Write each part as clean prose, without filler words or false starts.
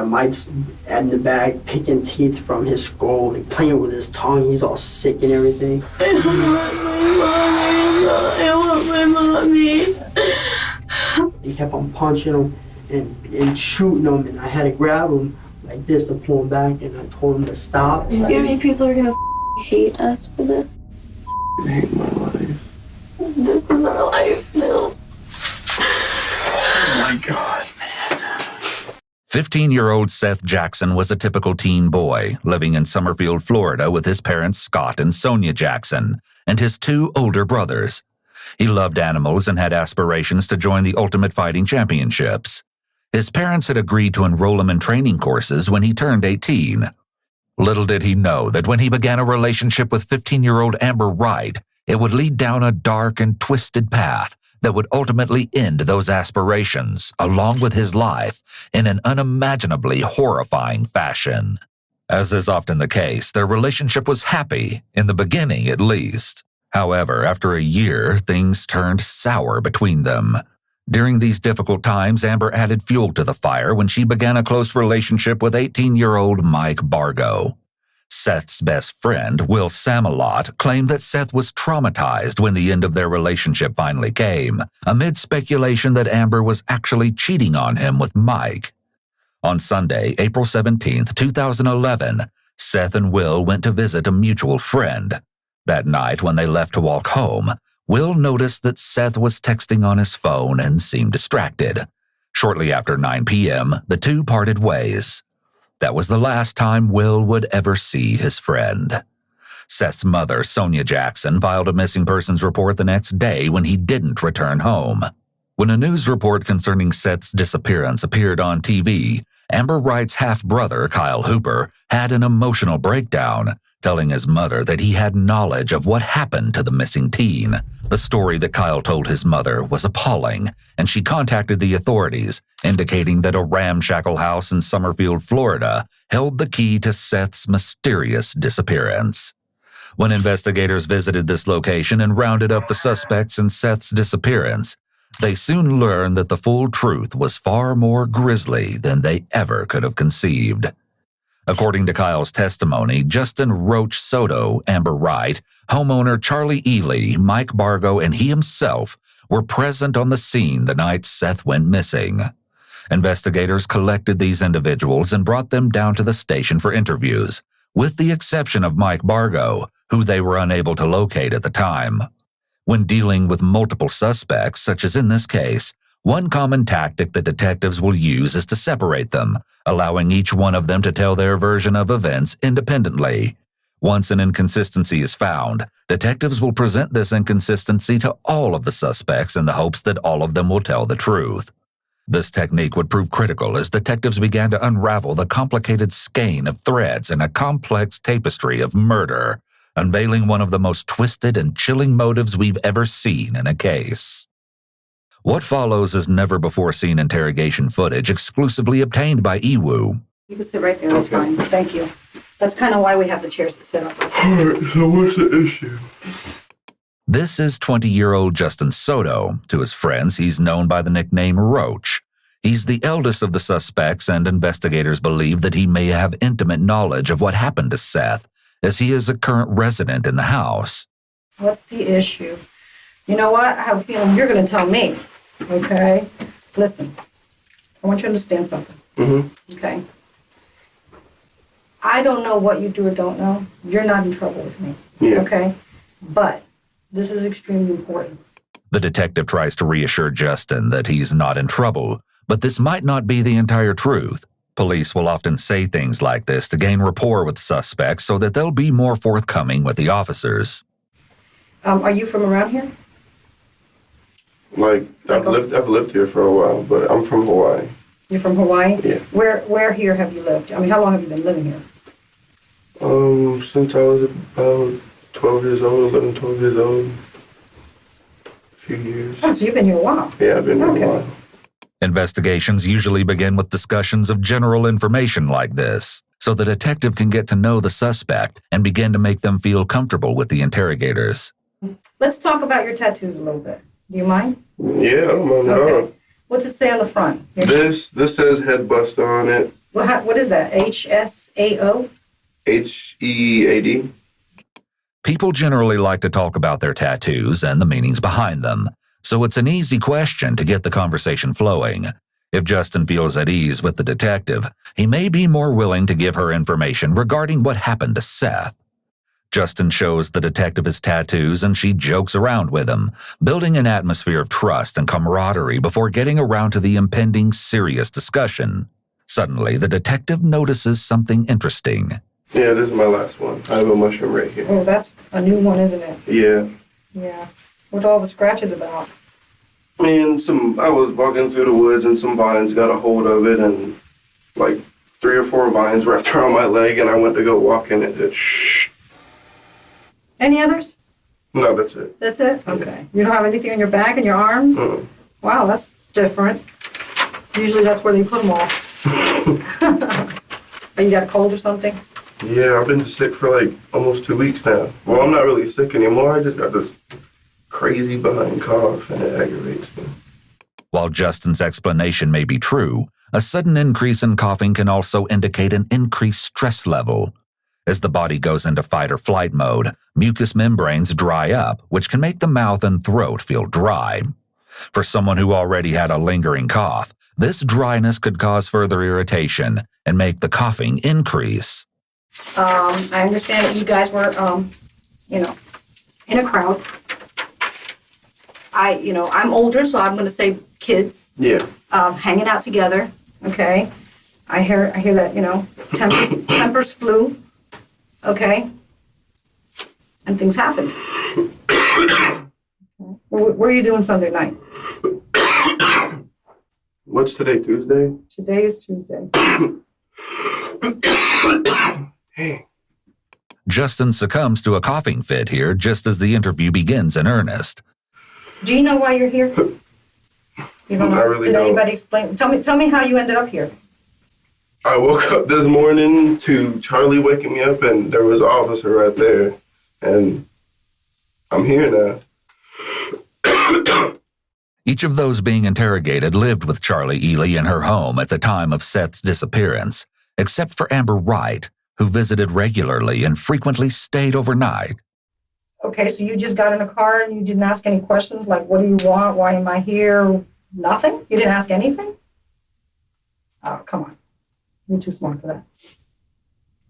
Mike's in the bag picking teeth from his skull, like playing with his tongue. He's all sick and everything. I want my mommy. He kept on punching him and shooting him, and I had to grab him like this to pull him back, and I told him to stop. You mean people are gonna hate us for this? I hate my life. This is our life now. Oh my God, man. 15-year-old Seth Jackson was a typical teen boy living in Summerfield, Florida with his parents Scott and Sonia Jackson and his 2 older brothers. He loved animals and had aspirations to join the Ultimate Fighting Championships. His parents had agreed to enroll him in training courses when he turned 18. Little did he know that when he began a relationship with 15-year-old Amber Wright, it would lead down a dark and twisted path that would ultimately end those aspirations, along with his life, in an unimaginably horrifying fashion. As is often the case, their relationship was happy, in the beginning at least. However, after a year, things turned sour between them. During these difficult times, Amber added fuel to the fire when she began a close relationship with 18-year-old Mike Bargo. Seth's best friend, Will Samalot, claimed that Seth was traumatized when the end of their relationship finally came, amid speculation that Amber was actually cheating on him with Mike. On Sunday, April 17, 2011, Seth and Will went to visit a mutual friend. That night, when they left to walk home, Will noticed that Seth was texting on his phone and seemed distracted. Shortly after 9 p.m., the two parted ways. That was the last time Will would ever see his friend. Seth's mother, Sonia Jackson, filed a missing persons report the next day when he didn't return home. When a news report concerning Seth's disappearance appeared on TV, Amber Wright's half-brother, Kyle Hooper, had an emotional breakdown, telling his mother that he had knowledge of what happened to the missing teen. The story that Kyle told his mother was appalling, and she contacted the authorities, indicating that a ramshackle house in Summerfield, Florida, held the key to Seth's mysterious disappearance. When investigators visited this location and rounded up the suspects in Seth's disappearance, they soon learned that the full truth was far more grisly than they ever could have conceived. According to Kyle's testimony, Justin Roach Soto, Amber Wright, homeowner Charlie Ely, Mike Bargo, and he himself were present on the scene the night Seth went missing. Investigators collected these individuals and brought them down to the station for interviews, with the exception of Mike Bargo, who they were unable to locate at the time. When dealing with multiple suspects, such as in this case, one common tactic that detectives will use is to separate them, allowing each one of them to tell their version of events independently. Once an inconsistency is found, detectives will present this inconsistency to all of the suspects in the hopes that all of them will tell the truth. This technique would prove critical as detectives began to unravel the complicated skein of threads in a complex tapestry of murder, unveiling one of the most twisted and chilling motives we've ever seen in a case. What follows is never-before-seen interrogation footage exclusively obtained by EWU. You can sit right there, that's fine. Thank you. That's kind of why we have the chairs to sit up like this. All right, so what's the issue? This is 20-year-old Justin Soto. To his friends, he's known by the nickname Roach. He's the eldest of the suspects, and investigators believe that he may have intimate knowledge of what happened to Seth, as he is a current resident in the house. What's the issue? You know what? I have a feeling you're going to tell me, okay? Listen, I want you to understand something, okay? I don't know what you do or don't know. You're not in trouble with me, okay? But this is extremely important. The detective tries to reassure Justin that he's not in trouble, but this might not be the entire truth. Police will often say things like this to gain rapport with suspects so that they'll be more forthcoming with the officers. Are you from around here? I've lived here for a while, but I'm from Hawaii. You're from Hawaii? Yeah. Where here have you lived? I mean, how long have you been living here? Since I was about 12 years old, 11, 12 years old. A few years. Oh, so you've been here a while. Yeah, I've been here a while. Investigations usually begin with discussions of general information like this, so the detective can get to know the suspect and begin to make them feel comfortable with the interrogators. Let's talk about your tattoos a little bit. Do you mind? Yeah, I don't mind at all. What's it say on the front? This says Head Buster on it. What is that? HSAO? HEAD. People generally like to talk about their tattoos and the meanings behind them, so it's an easy question to get the conversation flowing. If Justin feels at ease with the detective, he may be more willing to give her information regarding what happened to Seth. Justin shows the detective his tattoos and she jokes around with him, building an atmosphere of trust and camaraderie before getting around to the impending serious discussion. Suddenly, the detective notices something interesting. Yeah, this is my last one. I have a mushroom right here. Oh, that's a new one, isn't it? Yeah. Yeah. What are all the scratches about? I was walking through the woods and some vines got a hold of it, and like 3 or 4 vines wrapped around my leg, and I went to go walk in it. Shh. Any others? No, that's it. That's it? Okay. You don't have anything on your back and your arms? Mm. Wow, that's different. Usually that's where they put them all. Oh, you got a cold or something? Yeah, I've been sick for like almost 2 weeks now. Well, I'm not really sick anymore. I just got this crazy behind cough, and it aggravates me. While Justin's explanation may be true, a sudden increase in coughing can also indicate an increased stress level. As the body goes into fight or flight mode, mucous membranes dry up, which can make the mouth and throat feel dry. For someone who already had a lingering cough, this dryness could cause further irritation and make the coughing increase. I understand that you guys were, in a crowd. I'm older, so I'm going to say kids. Yeah. Hanging out together, okay? I hear that, tempers flew, okay? And things happened. What are you doing Sunday night? What's today, Tuesday? Today is Tuesday. Hey. Justin succumbs to a coughing fit here just as the interview begins in earnest. Do you know why you're here? You don't know? I really Did don't. anybody explain? Tell me how you ended up here. I woke up this morning to Charlie waking me up, and there was an officer right there, and I'm here now. Each of those being interrogated lived with Charlie Ely in her home at the time of Seth's disappearance, except for Amber Wright, who visited regularly and frequently stayed overnight. Okay, so you just got in a car and you didn't ask any questions like, what do you want? Why am I here? Nothing? You didn't ask anything? Oh, come on. You're too smart for that.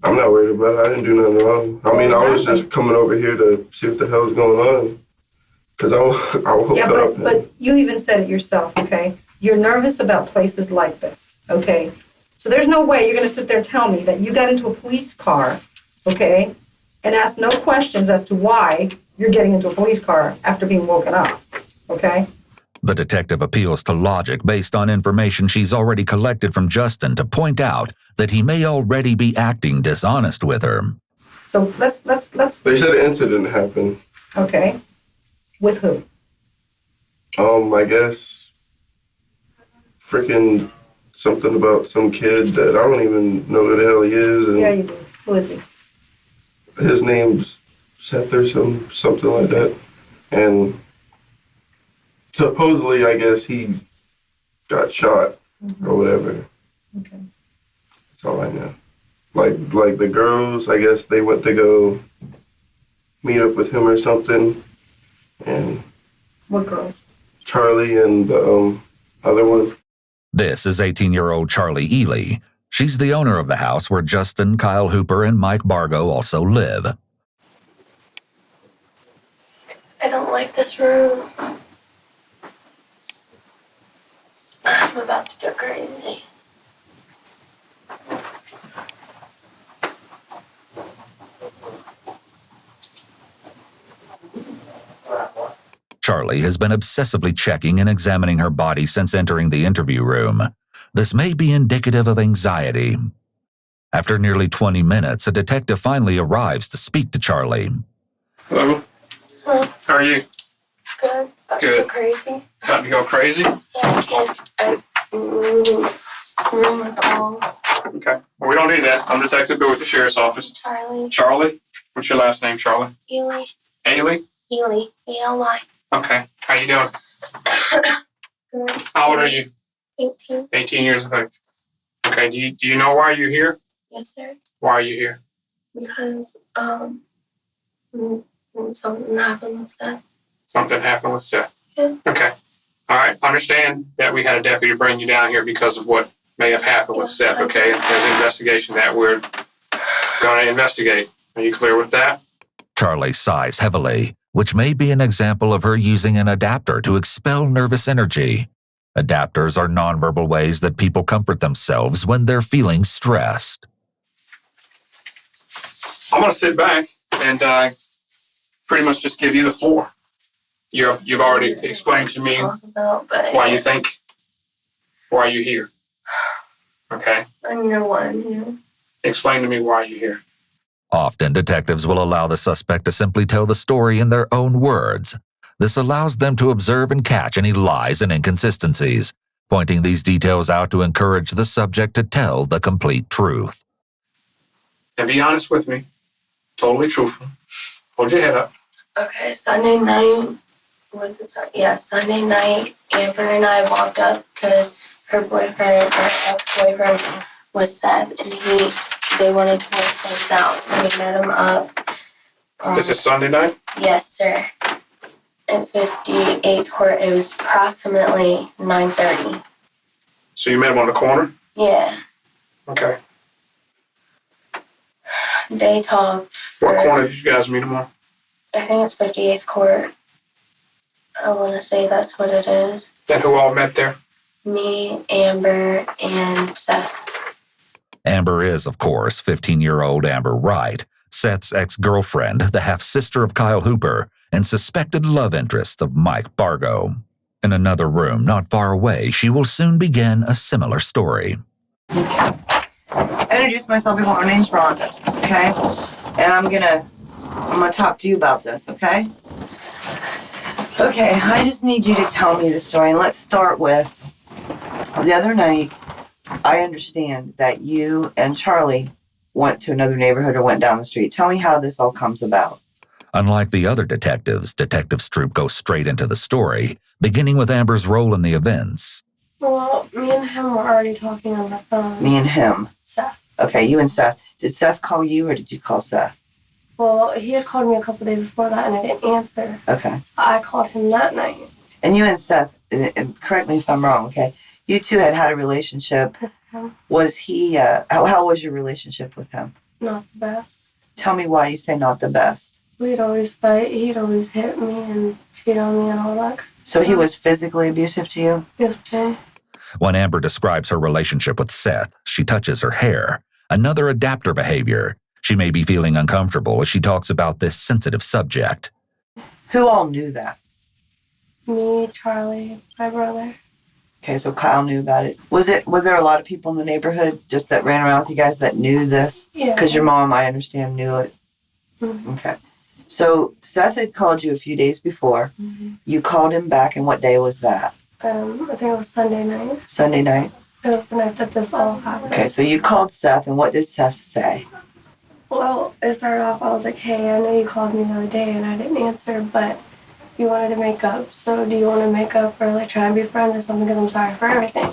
I'm not worried about it. I didn't do nothing wrong. I was Exactly. just coming over here to see what the hell's going on. Because I woke Yeah, up. but you even said it yourself, okay? You're nervous about places like this, okay? So there's no way you're going to sit there and tell me that you got into a police car, okay, and ask no questions as to why you're getting into a police car after being woken up, okay? The detective appeals to logic based on information she's already collected from Justin to point out that he may already be acting dishonest with her. So let's. They said an incident happened. Okay. With who? I guess freaking something about some kid that I don't even know who the hell he is. And Yeah, you do. Who is he? his name's Seth or something like that. And supposedly, I guess he got shot or whatever. Okay. That's all I know. Like the girls, I guess they went to go meet up with him or something. And What girls? Charlie and the other one. This is 18-year-old Charlie Ely. She's the owner of the house where Justin, Kyle Hooper, and Mike Bargo also live. I don't like this room. I'm about to go crazy. Charlie has been obsessively checking and examining her body since entering the interview room. This may be indicative of anxiety. After nearly 20 minutes, a detective finally arrives to speak to Charlie. Hello. Huh? How are you? Good. About to Good. go crazy. About to go crazy? Yeah, I can't. Room recall. Okay. Well, we don't need that. I'm Detective Bill with the Sheriff's Office. Charlie. Charlie? What's your last name, Charlie? Ely. Ailey? Ely. E-L-Y. Okay. How you doing? Good. How old are you? 18. 18 years of age. Okay, do you know why you're here? Yes, sir. Why are you here? Because something happened with Seth. Something happened with Seth. Yeah. Okay. All right. Understand that we had a deputy bring you down here because of what may have happened with Seth, okay? There's an investigation that we're going to investigate. Are you clear with that? Charlie sighs heavily, which may be an example of her using an adapter to expel nervous energy. Adapters are nonverbal ways that people comfort themselves when they're feeling stressed. I'm going to sit back and pretty much just give you the floor. You've already explained to me why you think, why you're here. Okay? I know why I'm here. Explain to me why you're here. Often, detectives will allow the suspect to simply tell the story in their own words. This allows them to observe and catch any lies and inconsistencies, pointing these details out to encourage the subject to tell the complete truth. And be honest with me. Totally truthful. Hold your head up. Okay, Sunday night. Sunday night, Amber and I walked up because her ex-boyfriend was Seth, and they wanted to work things out. So we met him up. This is Sunday night? Yes, sir. At 58th Court, it was approximately 9:30. So you met him on the corner? Yeah. Okay. They talked. What corner did you guys meet him on? I think it's 58th Court. I want to say that's what it is. And who all met there? Me, Amber, and Seth. Amber is, of course, 15-year-old Amber Wright, Seth's ex-girlfriend, the half-sister of Kyle Hooper, and suspected love interest of Mike Bargo. In another room not far away, she will soon begin a similar story. I introduced myself before. My name's Rhonda, okay? And I'm gonna talk to you about this, okay? Okay, I just need you to tell me the story, and let's start with the other night. I understand that you and Charlie went to another neighborhood or went down the street. Tell me how this all comes about. Unlike the other detectives, Detective Stroop goes straight into the story, beginning with Amber's role in the events. Well, me and him were already talking on the phone. Me and him. Seth. Okay, you and Seth. Did Seth call you or did you call Seth? Well, he had called me a couple days before that and I didn't answer. Okay. So I called him that night. And you and Seth, and correct me if I'm wrong, okay? You two had a relationship. Yes, ma'am. Was he, how was your relationship with him? Not the best. Tell me why you say not the best. We'd always fight. He'd always hit me and cheat on me and all that. So he was physically abusive to you? Yes, ma'am. When Amber describes her relationship with Seth, she touches her hair, another adapter behavior. She may be feeling uncomfortable as she talks about this sensitive subject. Who all knew that? Me, Charlie, my brother. Okay, so Kyle knew about it. Was there a lot of people in the neighborhood just that ran around with you guys that knew this? Yeah. Because your mom, I understand, knew it. Mm-hmm. Okay. So Seth had called you a few days before. Mm-hmm. You called him back, and what day was that? I think it was Sunday night. Sunday night? It was the night that this all happened. Okay, so you called Seth, and what did Seth say? Well, it started off, I was like, hey, I know you called me the other day and I didn't answer, but you wanted to make up. So do you want to make up or like try and be friends or something because I'm sorry for everything?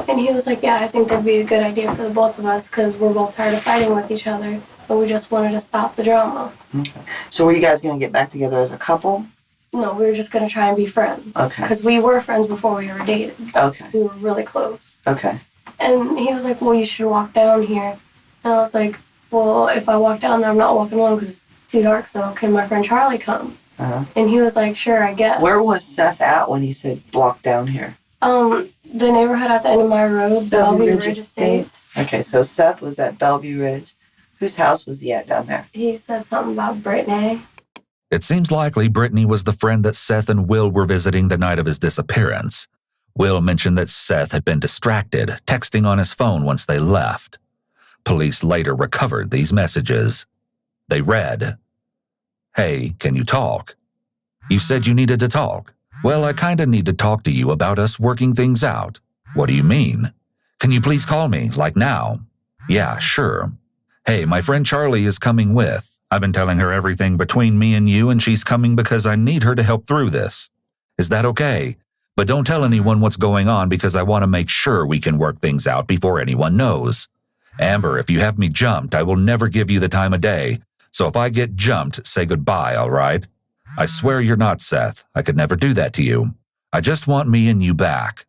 And he was like, yeah, I think that'd be a good idea for the both of us because we're both tired of fighting with each other. But we just wanted to stop the drama. Okay. So were you guys going to get back together as a couple? No, we were just going to try and be friends. Okay. Because we were friends before we ever dated. Okay. We were really close. Okay. And he was like, well, you should walk down here. And I was like, well, if I walk down there, I'm not walking alone because it's too dark, so can my friend Charlie come? Uh-huh. And he was like, sure, I guess. Where was Seth at when he said walk down here? The neighborhood at the end of my road, Bellevue Ridge Estates. Okay, so Seth was at Bellevue Ridge. Whose house was he at down there? He said something about Brittany. It seems likely Brittany was the friend that Seth and Will were visiting the night of his disappearance. Will mentioned that Seth had been distracted, texting on his phone once they left. Police later recovered these messages. They read, "Hey, can you talk? You said you needed to talk. Well, I kinda need to talk to you about us working things out. What do you mean? Can you please call me, like now? Yeah, sure. Hey, my friend Charlie is coming with. I've been telling her everything between me and you, and she's coming because I need her to help through this. Is that okay? But don't tell anyone what's going on because I want to make sure we can work things out before anyone knows. Amber, if you have me jumped, I will never give you the time of day. So if I get jumped, say goodbye, all right? I swear you're not, Seth. I could never do that to you. I just want me and you back.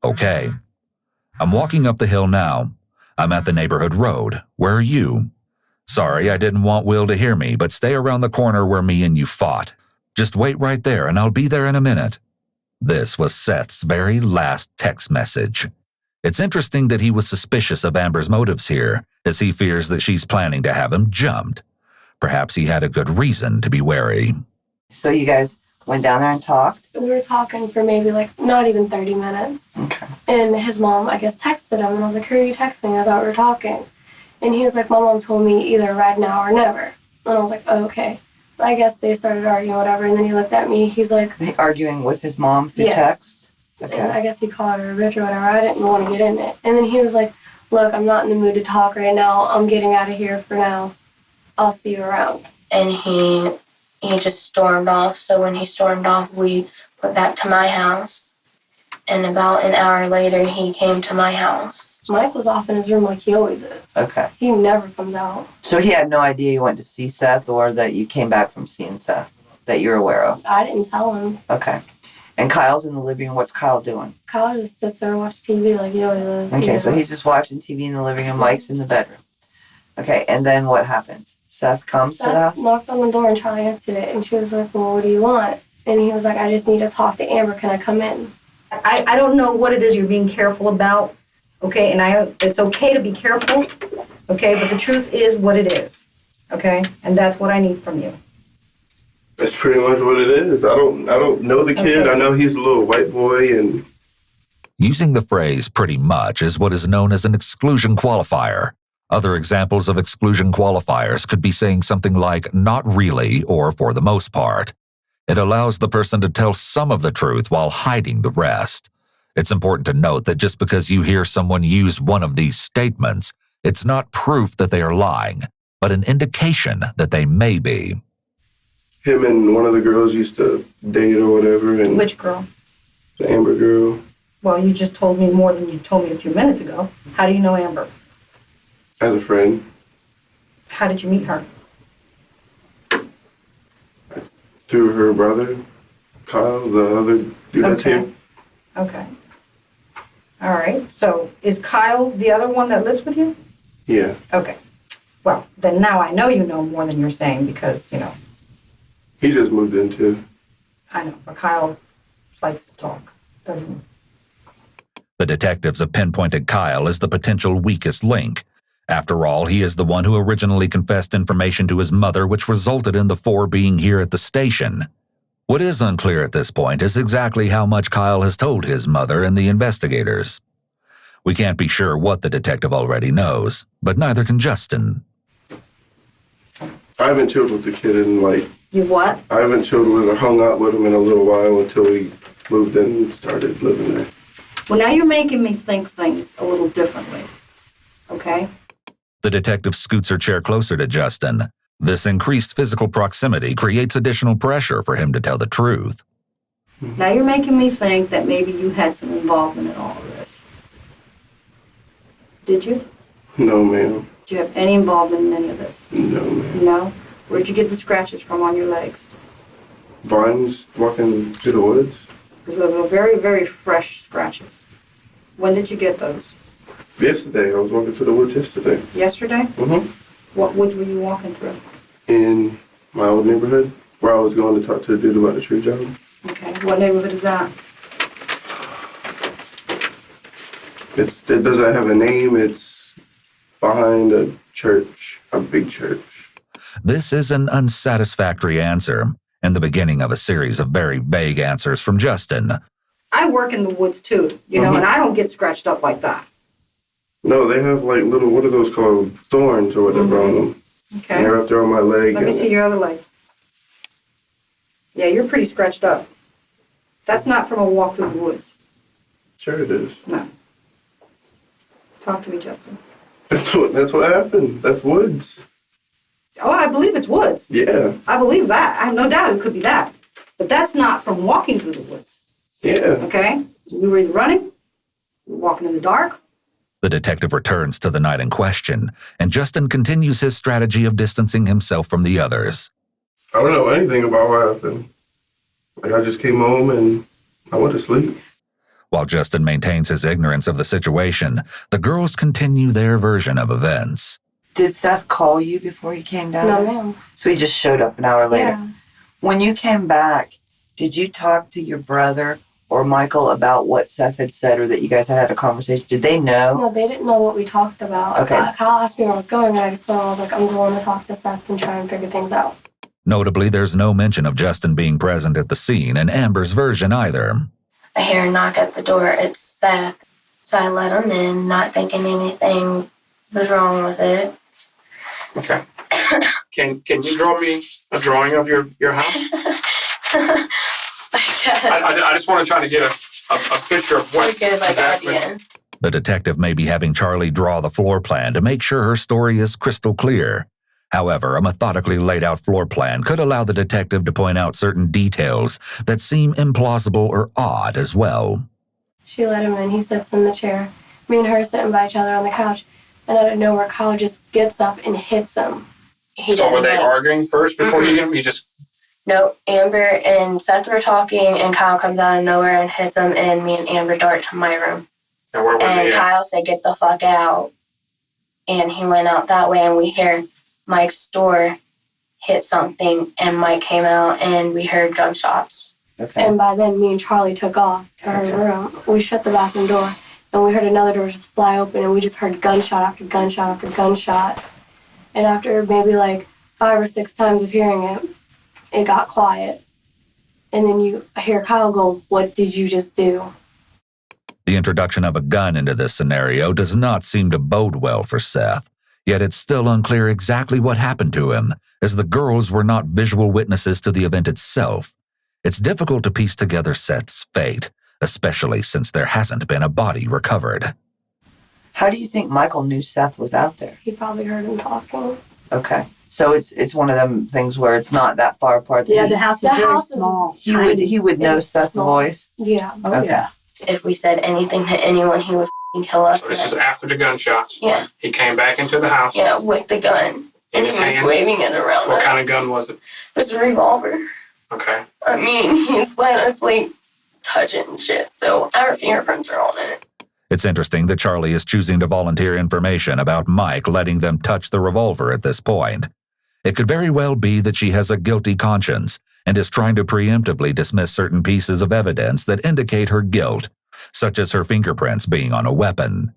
Okay. I'm walking up the hill now. I'm at the neighborhood road. Where are you? Sorry, I didn't want Will to hear me, but stay around the corner where me and you fought. Just wait right there and I'll be there in a minute. This was Seth's very last text message. It's interesting that he was suspicious of Amber's motives here, as he fears that she's planning to have him jumped. Perhaps he had a good reason to be wary. So you guys went down there and talked? We were talking for maybe not even 30 minutes. Okay. And his mom, I guess, texted him. And I was like, who are you texting? I thought we were talking. And he was like, my mom told me either right now or never. And I was like, oh, okay. I guess they started arguing, whatever. And then he looked at me. He's like... Arguing with his mom through yes. text? Okay. And I guess he called her a bitch or whatever. I didn't want to get in it. And then he was like, look, I'm not in the mood to talk right now. I'm getting out of here for now. I'll see you around. And he just stormed off. So when he stormed off, we went back to my house. And about an hour later, he came to my house. Mike was off in his room like he always is. Okay. He never comes out. So he had no idea you went to see Seth or that you came back from seeing Seth that you're aware of? I didn't tell him. Okay. And Kyle's in the living room. What's Kyle doing? Kyle just sits there and watches TV like he always does. Okay, so he's just watching TV in the living room. Mike's in the bedroom. Okay, and then what happens? Seth comes to the house? Knocked on the door and Charlie answered it. And she was like, well, what do you want? And he was like, I just need to talk to Amber. Can I come in? I don't know what it is you're being careful about, okay? And it's okay to be careful, okay? But the truth is what it is, okay? And that's what I need from you. That's pretty much what it is. I don't know the kid. Okay. I know he's a little white boy and... Using the phrase pretty much is what is known as an exclusion qualifier. Other examples of exclusion qualifiers could be saying something like not really or for the most part. It allows the person to tell some of the truth while hiding the rest. It's important to note that just because you hear someone use one of these statements, it's not proof that they are lying, but an indication that they may be. Him and one of the girls used to date or whatever. And Which girl? the Amber girl. Well, you just told me more than you told me a few minutes ago. How do you know Amber? As a friend. How did you meet her? Through her brother, Kyle, the other dude that's Okay. here. Okay. All right. So is Kyle the other one that lives with you? Yeah. Okay. Well, then now I know you know more than you're saying because, He just moved in too. I know. But Kyle likes to talk, doesn't he? The detectives have pinpointed Kyle as the potential weakest link. After all, he is the one who originally confessed information to his mother, which resulted in the four being here at the station. What is unclear at this point is exactly how much Kyle has told his mother and the investigators. We can't be sure what the detective already knows, but neither can Justin. I haven't chilled with the kid in You what? I haven't chilled with or hung out with him in a little while until we moved in and started living there. Well, now you're making me think things a little differently. Okay? The detective scoots her chair closer to Justin. This increased physical proximity creates additional pressure for him to tell the truth. Now you're making me think that maybe you had some involvement in all of this. Did you? No, ma'am. Did you have any involvement in any of this? No, ma'am. No? Where'd you get the scratches from on your legs? Vines walking through the woods. Because those are very, very fresh scratches. When did you get those? Yesterday. I was walking through the woods yesterday. Yesterday? Mm-hmm. What woods were you walking through? In my old neighborhood, where I was going to talk to the dude about the tree job. Okay. What neighborhood is that? It doesn't have a name. It's behind a church, a big church. This is an unsatisfactory answer, and the beginning of a series of very vague answers from Justin. I work in the woods too, and I don't get scratched up like that. No, they have little, what are those called? Thorns or whatever on them. Okay. And they're up there on my leg. Let me see your other leg. Yeah, you're pretty scratched up. That's not from a walk through the woods. Sure it is. No. Talk to me, Justin. That's what happened. That's woods. Oh, I believe it's woods. Yeah. I believe that. I have no doubt it could be that. But that's not from walking through the woods. Yeah. Okay? We were either running, walking in the dark. The detective returns to the night in question, and Justin continues his strategy of distancing himself from the others. I don't know anything about what happened. Like, I just came home and I went to sleep. While Justin maintains his ignorance of the situation, the girls continue their version of events. Did Seth call you before he came down? No, ma'am. So he just showed up an hour later. Yeah. When you came back, did you talk to your brother or Michael about what Seth had said, or that you guys had a conversation? Did they know? No, they didn't know what we talked about. Okay. Kyle asked me where I was going, and I just told him, I was like, I'm going to talk to Seth and try and figure things out. Notably, there's no mention of Justin being present at the scene in Amber's version either. I hear a knock at the door. It's Seth. So I let him in, not thinking anything was wrong with it. Okay. Can you draw me a drawing of your house? I guess. I just want to try to get a picture of what We get like exactly. idea. The detective may be having Charlie draw the floor plan to make sure her story is crystal clear. However, a methodically laid out floor plan could allow the detective to point out certain details that seem implausible or odd as well. She let him in. He sits in the chair. Me and her sitting by each other on the couch. And out of nowhere, Kyle just gets up and hits him. He So were didn't they like- arguing first before you hit him? You just No, Amber and Seth were talking, and Kyle comes out of nowhere and hits him, and me and Amber dart to my room. and where was And he at? Kyle said, "Get the fuck out." And he went out that way, and we hear Mike's door hit something, and Mike came out, and we heard gunshots. Okay. And by then, me and Charlie took off to her room. We shut the bathroom door, and we heard another door just fly open, and we just heard gunshot after gunshot after gunshot. And after maybe like 5 or 6 times of hearing it, it got quiet. And then you hear Kyle go, "What did you just do?" The introduction of a gun into this scenario does not seem to bode well for Seth, yet it's still unclear exactly what happened to him, as the girls were not visual witnesses to the event itself. It's difficult to piece together Seth's fate, especially since there hasn't been a body recovered. How do you think Michael knew Seth was out there? He probably heard him talking. Okay. So it's one of them things where it's not that far apart. that Yeah, he- the house is The very house is- small. he would know It's Seth's small. voice. Yeah. Oh, Okay. yeah. If we said anything to anyone, he would f***ing kill us. So this is next. after the gunshots. Yeah. He came back into the house. Yeah, with the gun. In And his he was hand? waving it around. What us. kind of gun was it? It was a revolver. Okay. I mean, he's let us like touch it and shit, so our fingerprints are on it. It's interesting that Charlie is choosing to volunteer information about Mike letting them touch the revolver at this point. It could very well be that she has a guilty conscience and is trying to preemptively dismiss certain pieces of evidence that indicate her guilt, such as her fingerprints being on a weapon.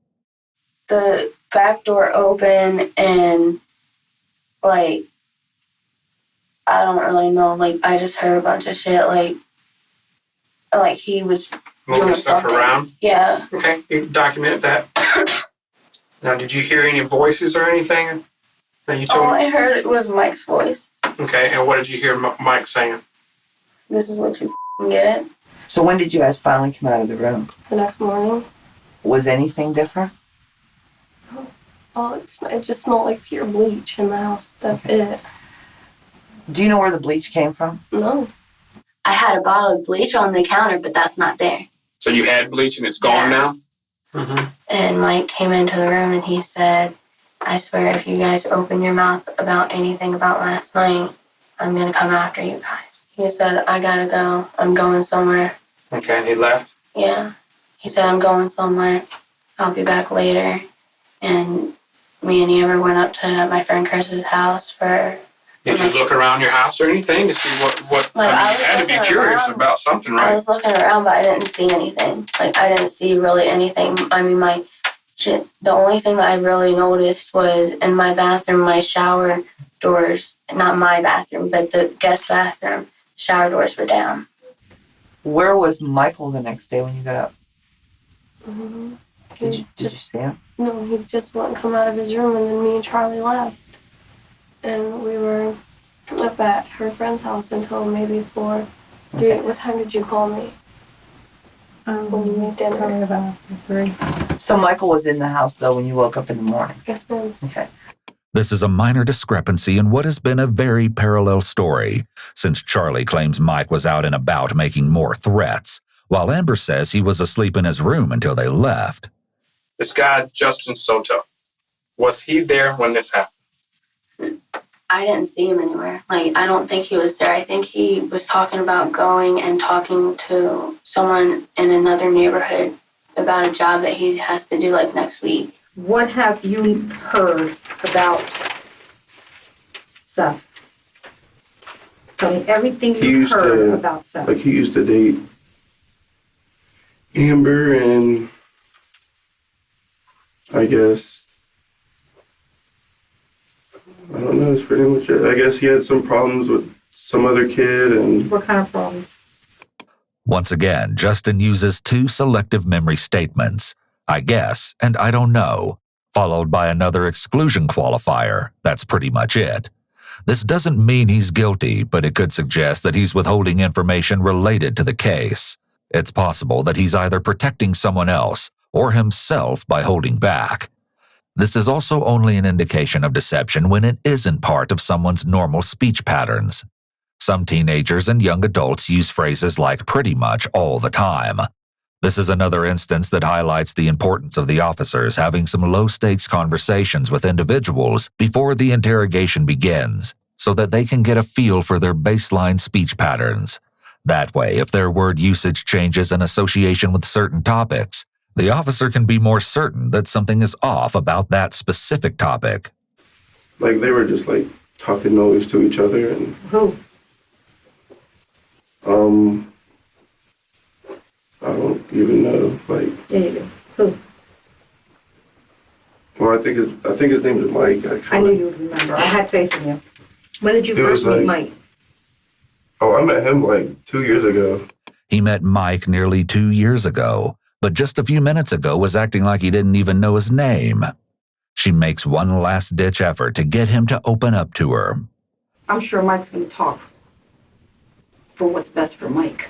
The back door open and like I don't really know, like I just heard a bunch of shit like he was Moving doing stuff something. around. Yeah. Okay. You document that. Now, did you hear any voices or anything that you told All me? I heard it was Mike's voice. Okay. And what did you hear Mike saying? This is what you f***ing get. So when did you guys finally come out of the room? The next morning, Was anything different? it just smelled like pure bleach in the house. That's it. Do you know where the bleach came from? No. I had a bottle of bleach on the counter, but that's not there. So you had bleach and it's gone Yeah. now? Mm-hmm. And Mike came into the room and he said, "I swear if you guys open your mouth about anything about last night, I'm going to come after you guys." He said, "I gotta go. I'm going somewhere." Okay. And he left? Yeah. He said, "I'm going somewhere. I'll be back later." And me and Amber went up to my friend Chris's house for... Did you look around your house or anything to see what Like, I I mean, you was had to be looking curious around. about something, I right? was looking around, but I didn't see anything. Like, I didn't see really anything. I mean, my shit, the only thing that I really noticed was in my bathroom, my shower doors, not my bathroom, but the guest bathroom, shower doors were down. Where was Michael the next day when you got up? Mm-hmm. Did you see him? No, he just wouldn't come out of his room, and then me and Charlie left. And we were up at her friend's house until maybe 4, 3. Okay. What time did you call me? When you made dinner? Probably about 3. So Michael was in the house though when you woke up in the morning. Yes, ma'am. Okay. This is a minor discrepancy in what has been a very parallel story, since Charlie claims Mike was out and about making more threats, while Amber says he was asleep in his room until they left. This guy, Justin Soto, was he there when this happened? I didn't see him anywhere. Like, I don't think he was there. I think he was talking about going and talking to someone in another neighborhood about a job that he has to do, like, next week. What have you heard about Seth? Tell me everything you've heard about Seth. Like, he used to date Amber, and I guess, I don't know, it's pretty much it. I guess he had some problems with some other kid, and... What kind of problems? Once again, Justin uses two selective memory statements, I guess and I don't know, followed by another exclusion qualifier. That's pretty much it. This doesn't mean he's guilty, but it could suggest that he's withholding information related to the case. It's possible that he's either protecting someone else or himself by holding back. This is also only an indication of deception when it isn't part of someone's normal speech patterns. Some teenagers and young adults use phrases like pretty much all the time. This is another instance that highlights the importance of the officers having some low-stakes conversations with individuals before the interrogation begins, so that they can get a feel for their baseline speech patterns. That way, if their word usage changes in association with certain topics, the officer can be more certain that something is off about that specific topic. Like, they were just, like, talking noise to each other, and... Who? I don't even know, like... Yeah, you do. Who? Well, I think his name is Mike, actually. I knew you would remember. I had faith in you. When did you It was first meet like- Mike? Oh, I met him, like, 2 years ago. He met Mike nearly 2 years ago, but just a few minutes ago was acting like he didn't even know his name. She makes one last-ditch effort to get him to open up to her. I'm sure Mike's going to talk for what's best for Mike.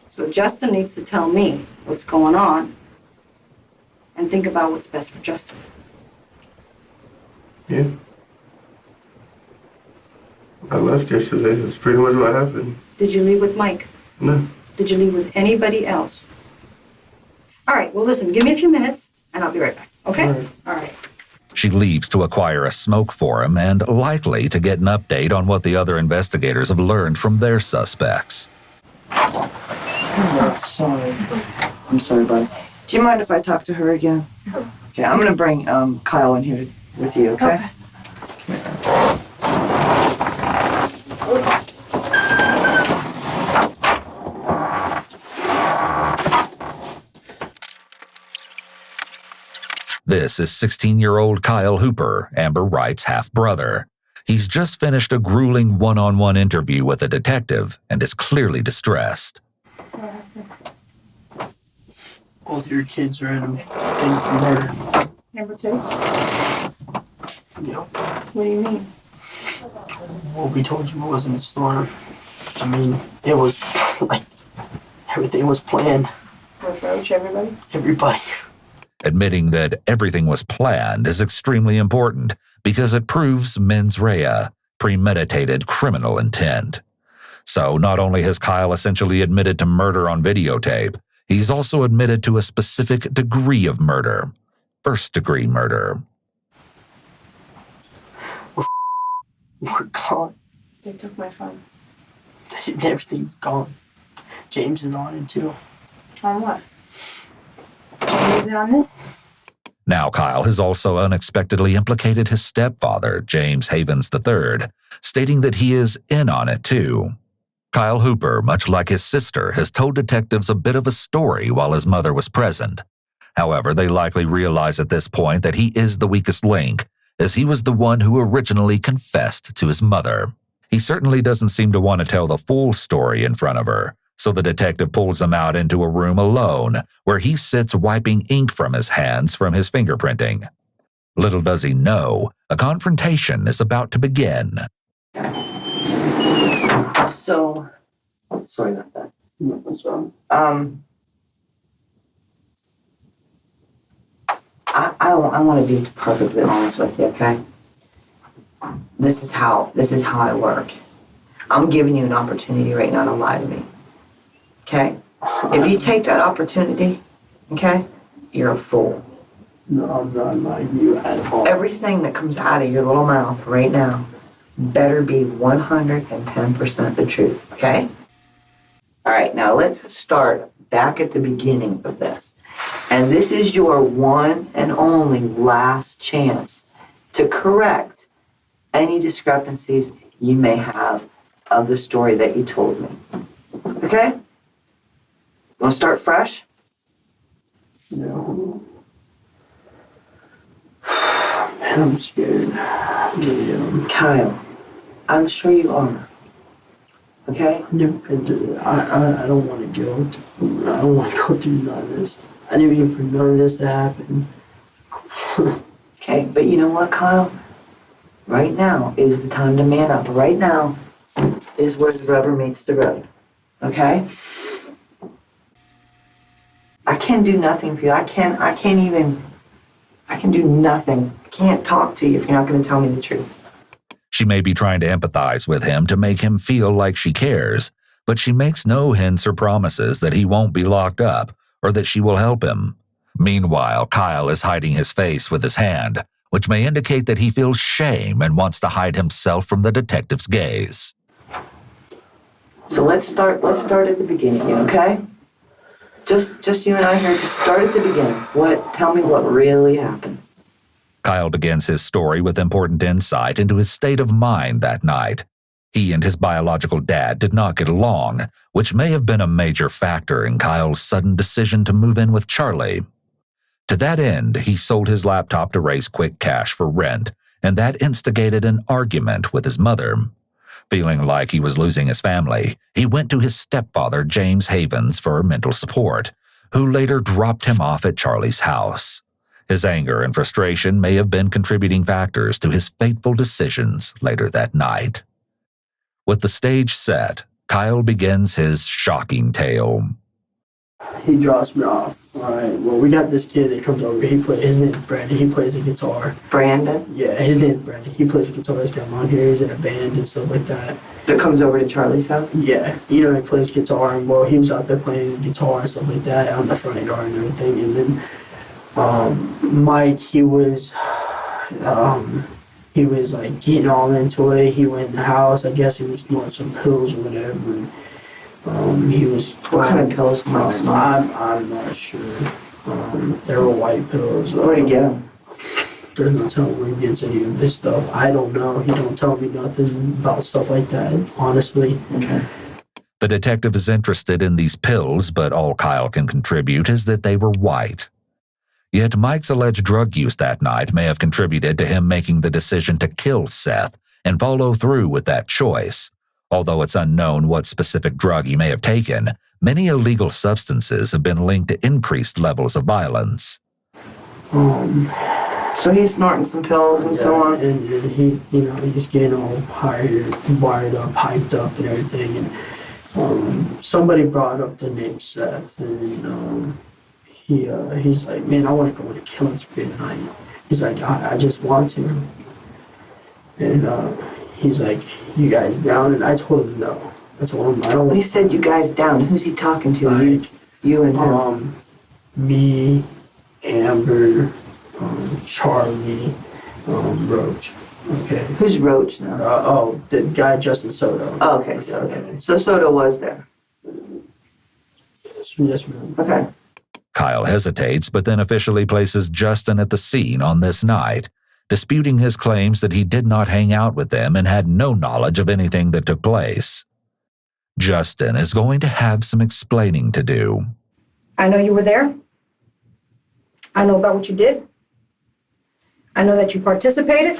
So Justin needs to tell me what's going on and think about what's best for Justin. Yeah. I left yesterday. That's pretty much what happened. Did you leave with Mike? No. Did you leave with anybody else? All right, well, listen, give me a few minutes and I'll be right back, okay? All right. She leaves to acquire a smoke for him and likely to get an update on what the other investigators have learned from their suspects. Oh, sorry. I'm sorry, bud. Do you mind if I talk to her again? Okay, I'm gonna bring Kyle in here with you, okay? This is 16-year-old Kyle Hooper, Amber Wright's half-brother. He's just finished a grueling one-on-one interview with a detective and is clearly distressed. Both your kids are in a thing for murder. Number 2? You know, What do you mean? what we told you was in the storm. I mean, it was like everything was planned. Approach everybody? Everybody. Admitting that everything was planned is extremely important because it proves mens rea, premeditated criminal intent. So not only has Kyle essentially admitted to murder on videotape, he's also admitted to a specific degree of murder. First-degree murder. We're gone. They took my phone. Everything's gone. James is on it too. On what? Is it on this? Now Kyle has also unexpectedly implicated his stepfather, James Havens III, stating that he is in on it too. Kyle Hooper, much like his sister, has told detectives a bit of a story while his mother was present. However, they likely realize at this point that he is the weakest link, as he was the one who originally confessed to his mother. He certainly doesn't seem to want to tell the full story in front of her, so the detective pulls him out into a room alone, where he sits wiping ink from his hands from his fingerprinting. Little does he know, a confrontation is about to begin. So, sorry about that. What's wrong? I want to be perfectly honest with you, okay? This is how I work. I'm giving you an opportunity right now to lie to me. Okay? If you take that opportunity, okay, you're a fool. No, I'm not lying to you at all. Everything that comes out of your little mouth right now better be 110% the truth, okay? All right, now let's start back at the beginning of this. And this is your one and only last chance to correct any discrepancies you may have of the story that you told me. Okay? Want to start fresh? No. Man, I'm scared. Yeah. Kyle, I'm sure you are. Okay? I've never been through it. I don't want to go. I don't want to go through none of this. I didn't mean for none of this to happen. Okay, but you know what, Kyle? Right now is the time to man up. Right now is where the rubber meets the road. Okay? I can do nothing for you. I can do nothing. I can't talk to you if you're not going to tell me the truth. She may be trying to empathize with him to make him feel like she cares, but she makes no hints or promises that he won't be locked up or that she will help him. Meanwhile, Kyle is hiding his face with his hand, which may indicate that he feels shame and wants to hide himself from the detective's gaze. So let's start at the beginning, okay? Just you and I here, just start at the beginning. Tell me what really happened. Kyle begins his story with important insight into his state of mind that night. He and his biological dad did not get along, which may have been a major factor in Kyle's sudden decision to move in with Charlie. To that end, he sold his laptop to raise quick cash for rent, and that instigated an argument with his mother. Feeling like he was losing his family, he went to his stepfather, James Havens, for mental support, who later dropped him off at Charlie's house. His anger and frustration may have been contributing factors to his fateful decisions later that night. With the stage set, Kyle begins his shocking tale. He drops me off. All right. Well, we got this kid that comes over. His name's Brandon. He plays the guitar. Brandon? Yeah, his name's Brandon. He plays the guitar. He's got on here. He's in a band and stuff like that. That comes over to Charlie's house? Yeah, he plays guitar, and well, he was out there playing the guitar and stuff like that on the front yard and everything. And then Mike, he was like getting all into it. He went in the house. I guess he was snorting some pills or whatever. And he was. What kind of pills were Mike snorting? I'm not sure. They were white pills. Where'd he get them? There's no telling where he gets any of this stuff. I don't know. He don't tell me nothing about stuff like that, honestly. Okay. The detective is interested in these pills, but all Kyle can contribute is that they were white. Yet Mike's alleged drug use that night may have contributed to him making the decision to kill Seth and follow through with that choice. Although it's unknown what specific drug he may have taken, many illegal substances have been linked to increased levels of violence. So he's snorting some pills and so on? And he, he's getting all hired, wired up, hyped up and everything. And somebody brought up the name Seth, and he's like, man, I want to go on a killing spree tonight. He's like, I just want to. And he's like, you guys down? And I told him no. I told him I don't. When he said you guys down, who's he talking to? Like, you and him? Me, Amber, Charlie, Roach. Okay. Who's Roach now? The guy Justin Soto. Oh, okay. So Soto was there. Yes, ma'am. Okay. Kyle hesitates, but then officially places Justin at the scene on this night, disputing his claims that he did not hang out with them and had no knowledge of anything that took place. Justin is going to have some explaining to do. I know you were there. I know about what you did. I know that you participated.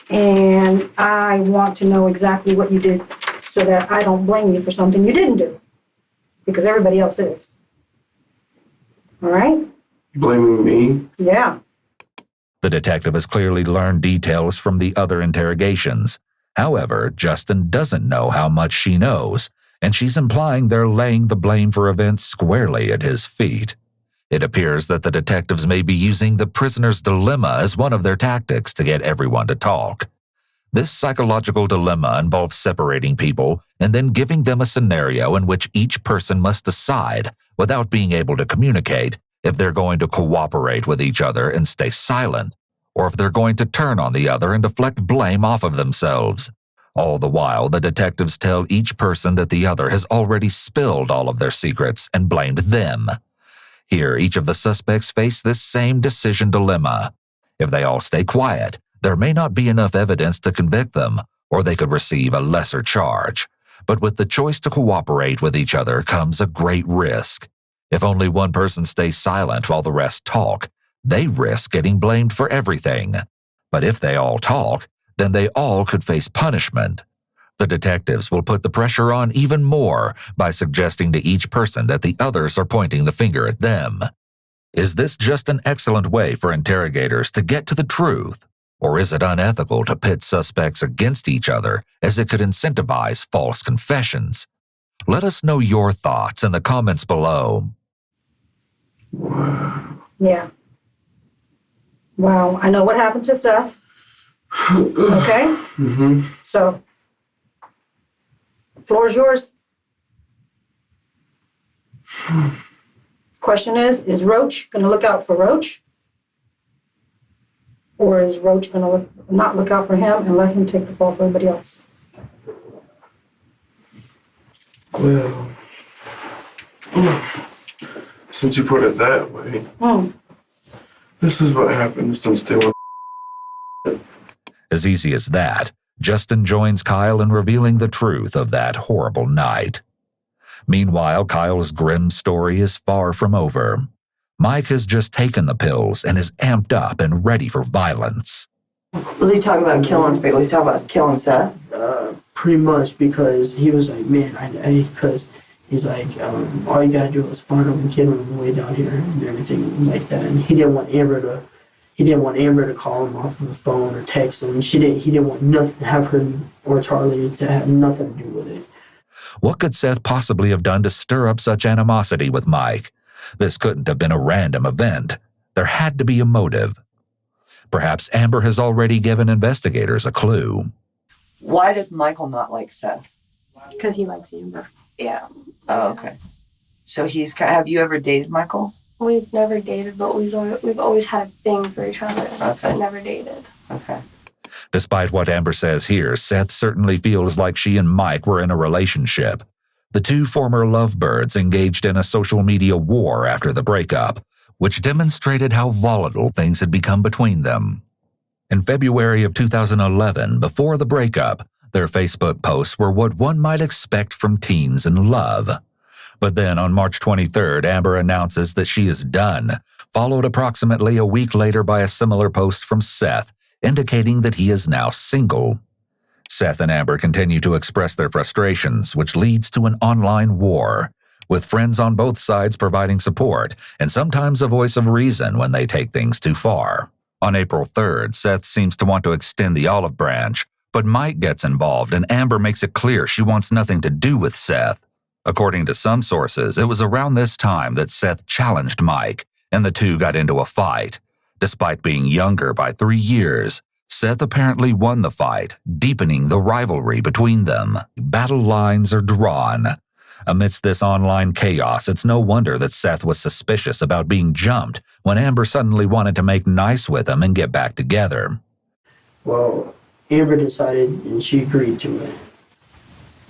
And I want to know exactly what you did so that I don't blame you for something you didn't do. Because everybody else is. All right? Blaming me? Yeah. The detective has clearly learned details from the other interrogations. However, Justin doesn't know how much she knows, and she's implying they're laying the blame for events squarely at his feet. It appears that the detectives may be using the prisoner's dilemma as one of their tactics to get everyone to talk. This psychological dilemma involves separating people and then giving them a scenario in which each person must decide, without being able to communicate, if they're going to cooperate with each other and stay silent, or if they're going to turn on the other and deflect blame off of themselves. All the while, the detectives tell each person that the other has already spilled all of their secrets and blamed them. Here, each of the suspects face this same decision dilemma. If they all stay quiet, there may not be enough evidence to convict them, or they could receive a lesser charge. But with the choice to cooperate with each other comes a great risk. If only one person stays silent while the rest talk, they risk getting blamed for everything. But if they all talk, then they all could face punishment. The detectives will put the pressure on even more by suggesting to each person that the others are pointing the finger at them. Is this just an excellent way for interrogators to get to the truth? Or is it unethical to pit suspects against each other as it could incentivize false confessions? Let us know your thoughts in the comments below. Yeah. Wow, I know what happened to Seth. Okay? Mm-hmm. So, the floor is yours. Question is Roach going to look out for Roach? Or is Roach going to not look out for him and let him take the fall for everybody else? Well, since you put it that way, this is what happened since they were. As easy as that, Justin joins Kyle in revealing the truth of that horrible night. Meanwhile, Kyle's grim story is far from over. Mike has just taken the pills and is amped up and ready for violence. Was he talking about killing people? Was he talking about killing Seth? Pretty much, because he was like, man, because he's like, all you gotta do is find him and kill him on the way down here and everything like that. And he didn't want Amber to call him off of the phone or text him. He didn't want nothing, have her or Charlie to have nothing to do with it. What could Seth possibly have done to stir up such animosity with Mike? This couldn't have been a random event. There had to be a motive. Perhaps Amber has already given investigators a clue. Why does Michael not like Seth? Because he likes Amber. Yeah. Oh, okay. So have you ever dated Michael? We've never dated, but we've always had a thing for each other, but never dated. Okay. Despite what Amber says here, Seth certainly feels like she and Mike were in a relationship. The two former lovebirds engaged in a social media war after the breakup, which demonstrated how volatile things had become between them. In February of 2011, before the breakup, their Facebook posts were what one might expect from teens in love. But then on March 23rd, Amber announces that she is done, followed approximately a week later by a similar post from Seth, indicating that he is now single. Seth and Amber continue to express their frustrations, which leads to an online war, with friends on both sides providing support and sometimes a voice of reason when they take things too far. On April 3rd, Seth seems to want to extend the olive branch, but Mike gets involved and Amber makes it clear she wants nothing to do with Seth. According to some sources, it was around this time that Seth challenged Mike, and the two got into a fight. Despite being younger by 3 years, Seth apparently won the fight, deepening the rivalry between them. Battle lines are drawn. Amidst this online chaos, it's no wonder that Seth was suspicious about being jumped when Amber suddenly wanted to make nice with him and get back together. Well, Amber decided and she agreed to it.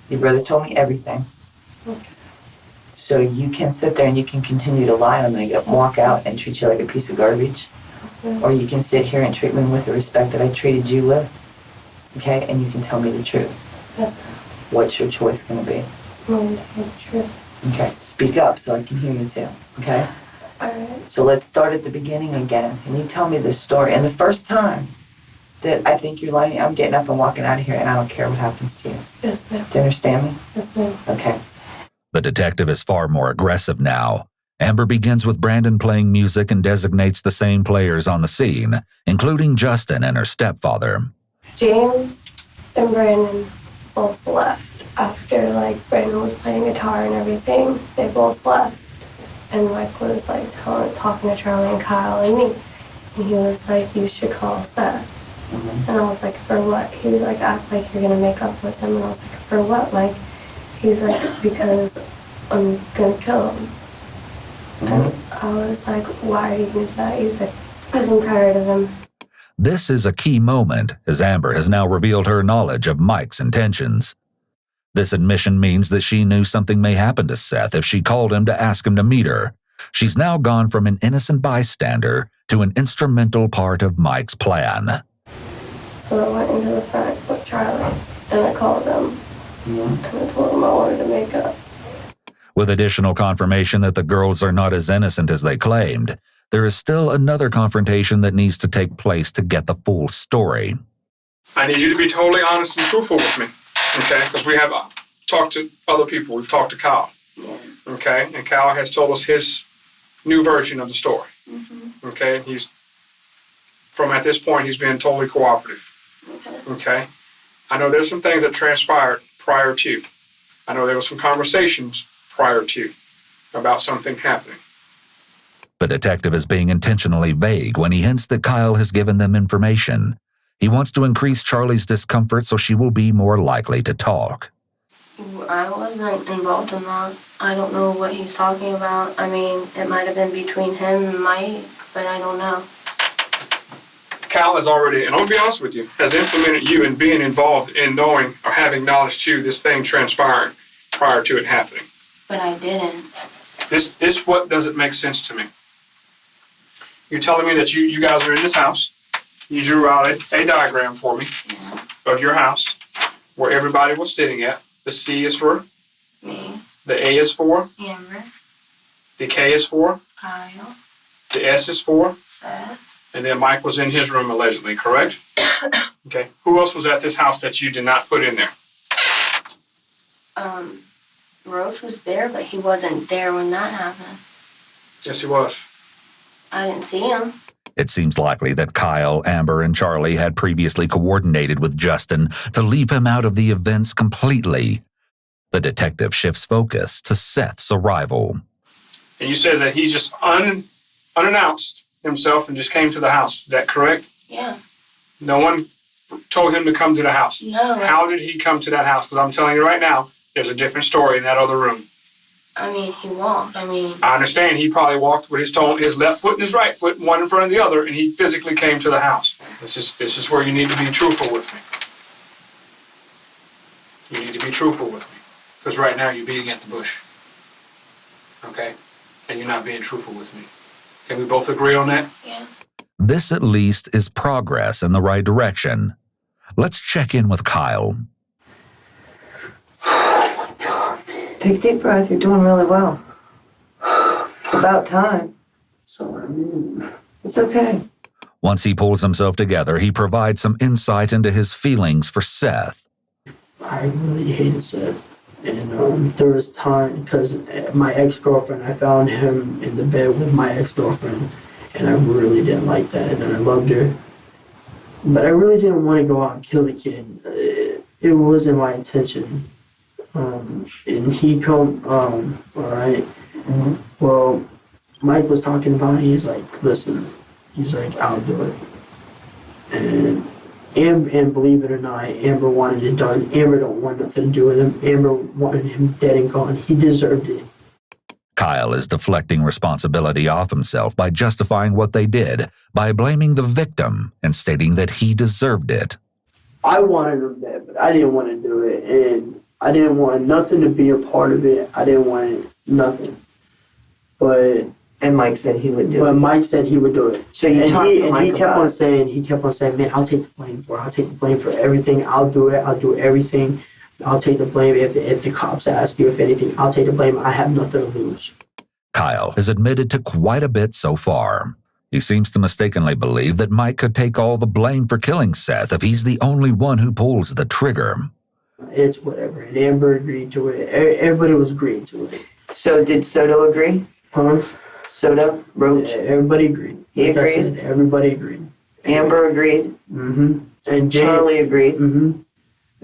Your brother told me everything. Okay. So you can sit there and you can continue to lie and I'm going to walk out and treat you like a piece of garbage. Or you can sit here and treat me with the respect that I treated you with. Okay? And you can tell me the truth. Yes, What's your choice going to be? true. Okay. Speak up so I can hear you too. Okay? Alright. So let's start at the beginning again. And you tell me this story. And the first time that I think you're lying, I'm getting up and walking out of here and I don't care what happens to you. Yes, ma'am. Do you understand me? Yes, ma'am. Okay. The detective is far more aggressive now. Amber begins with Brandon playing music and designates the same players on the scene, including Justin and her stepfather. James and Brandon both left after Brandon was playing guitar and everything. They both left, and Mike was talking to Charlie and Kyle and me, and he was like, "You should call Seth." And I was like, for what? He's like, act like you're gonna make up with him. And I was like, for what, Mike? He's like, because I'm gonna kill him. And I was like, why are you gonna do that? He's like, because I'm tired of him. This is a key moment, as Amber has now revealed her knowledge of Mike's intentions. This admission means that she knew something may happen to Seth if she called him to ask him to meet her. She's now gone from an innocent bystander to an instrumental part of Mike's plan. So I went into the front with Charlie, and I called him, and I told him I wanted to make up. With additional confirmation that the girls are not as innocent as they claimed, there is still another confrontation that needs to take place to get the full story. I need you to be totally honest and truthful with me, okay? Because we have talked to other people. We've talked to Kyle, okay? And Kyle has told us his new version of the story, okay? At this point, he's been totally cooperative, okay? I know there's some things that transpired prior to. I know there were some conversations prior to about something happening. The detective is being intentionally vague when he hints that Kyle has given them information. He wants to increase Charlie's discomfort so she will be more likely to talk. I wasn't involved in that. I don't know what he's talking about. I mean, it might have been between him and Mike, but I don't know. Kyle has already, and I'll be honest with you, has implemented you in being involved in knowing or having knowledge to this thing transpiring prior to it happening. But I didn't. This what doesn't make sense to me. You're telling me that you guys are in this house. You drew out a diagram for me of your house where everybody was sitting at. The C is for Me, the A is for, Amber, the K is for, Kyle, the S is for, Seth, and then Mike was in his room allegedly, correct? Okay. Who else was at this house that you did not put in there? Roach was there, but he wasn't there when that happened. Yes, he was. I didn't see him. It seems likely that Kyle, Amber, and Charlie had previously coordinated with Justin to leave him out of the events completely. The detective shifts focus to Seth's arrival. And you said that he just unannounced himself and just came to the house. Is that correct? Yeah. No one told him to come to the house. No. How did he come to that house? Because I'm telling you right now, there's a different story in that other room. I mean, he walked. I understand he probably walked with his left foot and his right foot, one in front of the other, and he physically came to the house. This is where you need to be truthful with me. You need to be truthful with me. Because right now you're beating at the bush. Okay? And you're not being truthful with me. Can we both agree on that? Yeah. This at least is progress in the right direction. Let's check in with Kyle. Take a deep breath. You're doing really well. About time. Sorry. It's okay. Once he pulls himself together, he provides some insight into his feelings for Seth. I really hated Seth. And there was time, because my ex-girlfriend, I found him in the bed with my ex-girlfriend, and I really didn't like that, and I loved her. But I really didn't want to go out and kill the kid. It wasn't my intention. And he come, all right. Well, Mike was talking about it. He's like, listen, he's like, I'll do it. And believe it or not, Amber wanted it done. Amber don't want nothing to do with him. Amber wanted him dead and gone. He deserved it. Kyle is deflecting responsibility off himself by justifying what they did, by blaming the victim and stating that he deserved it. I wanted him dead, but I didn't want to do it. And I didn't want nothing to be a part of it. I didn't want nothing. And Mike said he would do it. But Mike said he would do it. So you talked to Mike he kept about on it. saying, man, I'll take the blame for it. I'll take the blame for everything. I'll do it. I'll do everything. I'll take the blame. If the cops ask you if anything, I'll take the blame. I have nothing to lose. Kyle has admitted to quite a bit so far. He seems to mistakenly believe that Mike could take all the blame for killing Seth if he's the only one who pulls the trigger. It's whatever. And Amber agreed to it. Everybody was agreeing to it. So did Soto agree? Huh? Soto? Roach? Everybody agreed. He Like I agreed? said, everybody agreed. Amber agreed? Mm-hmm. And Jay, Charlie agreed? Mm-hmm.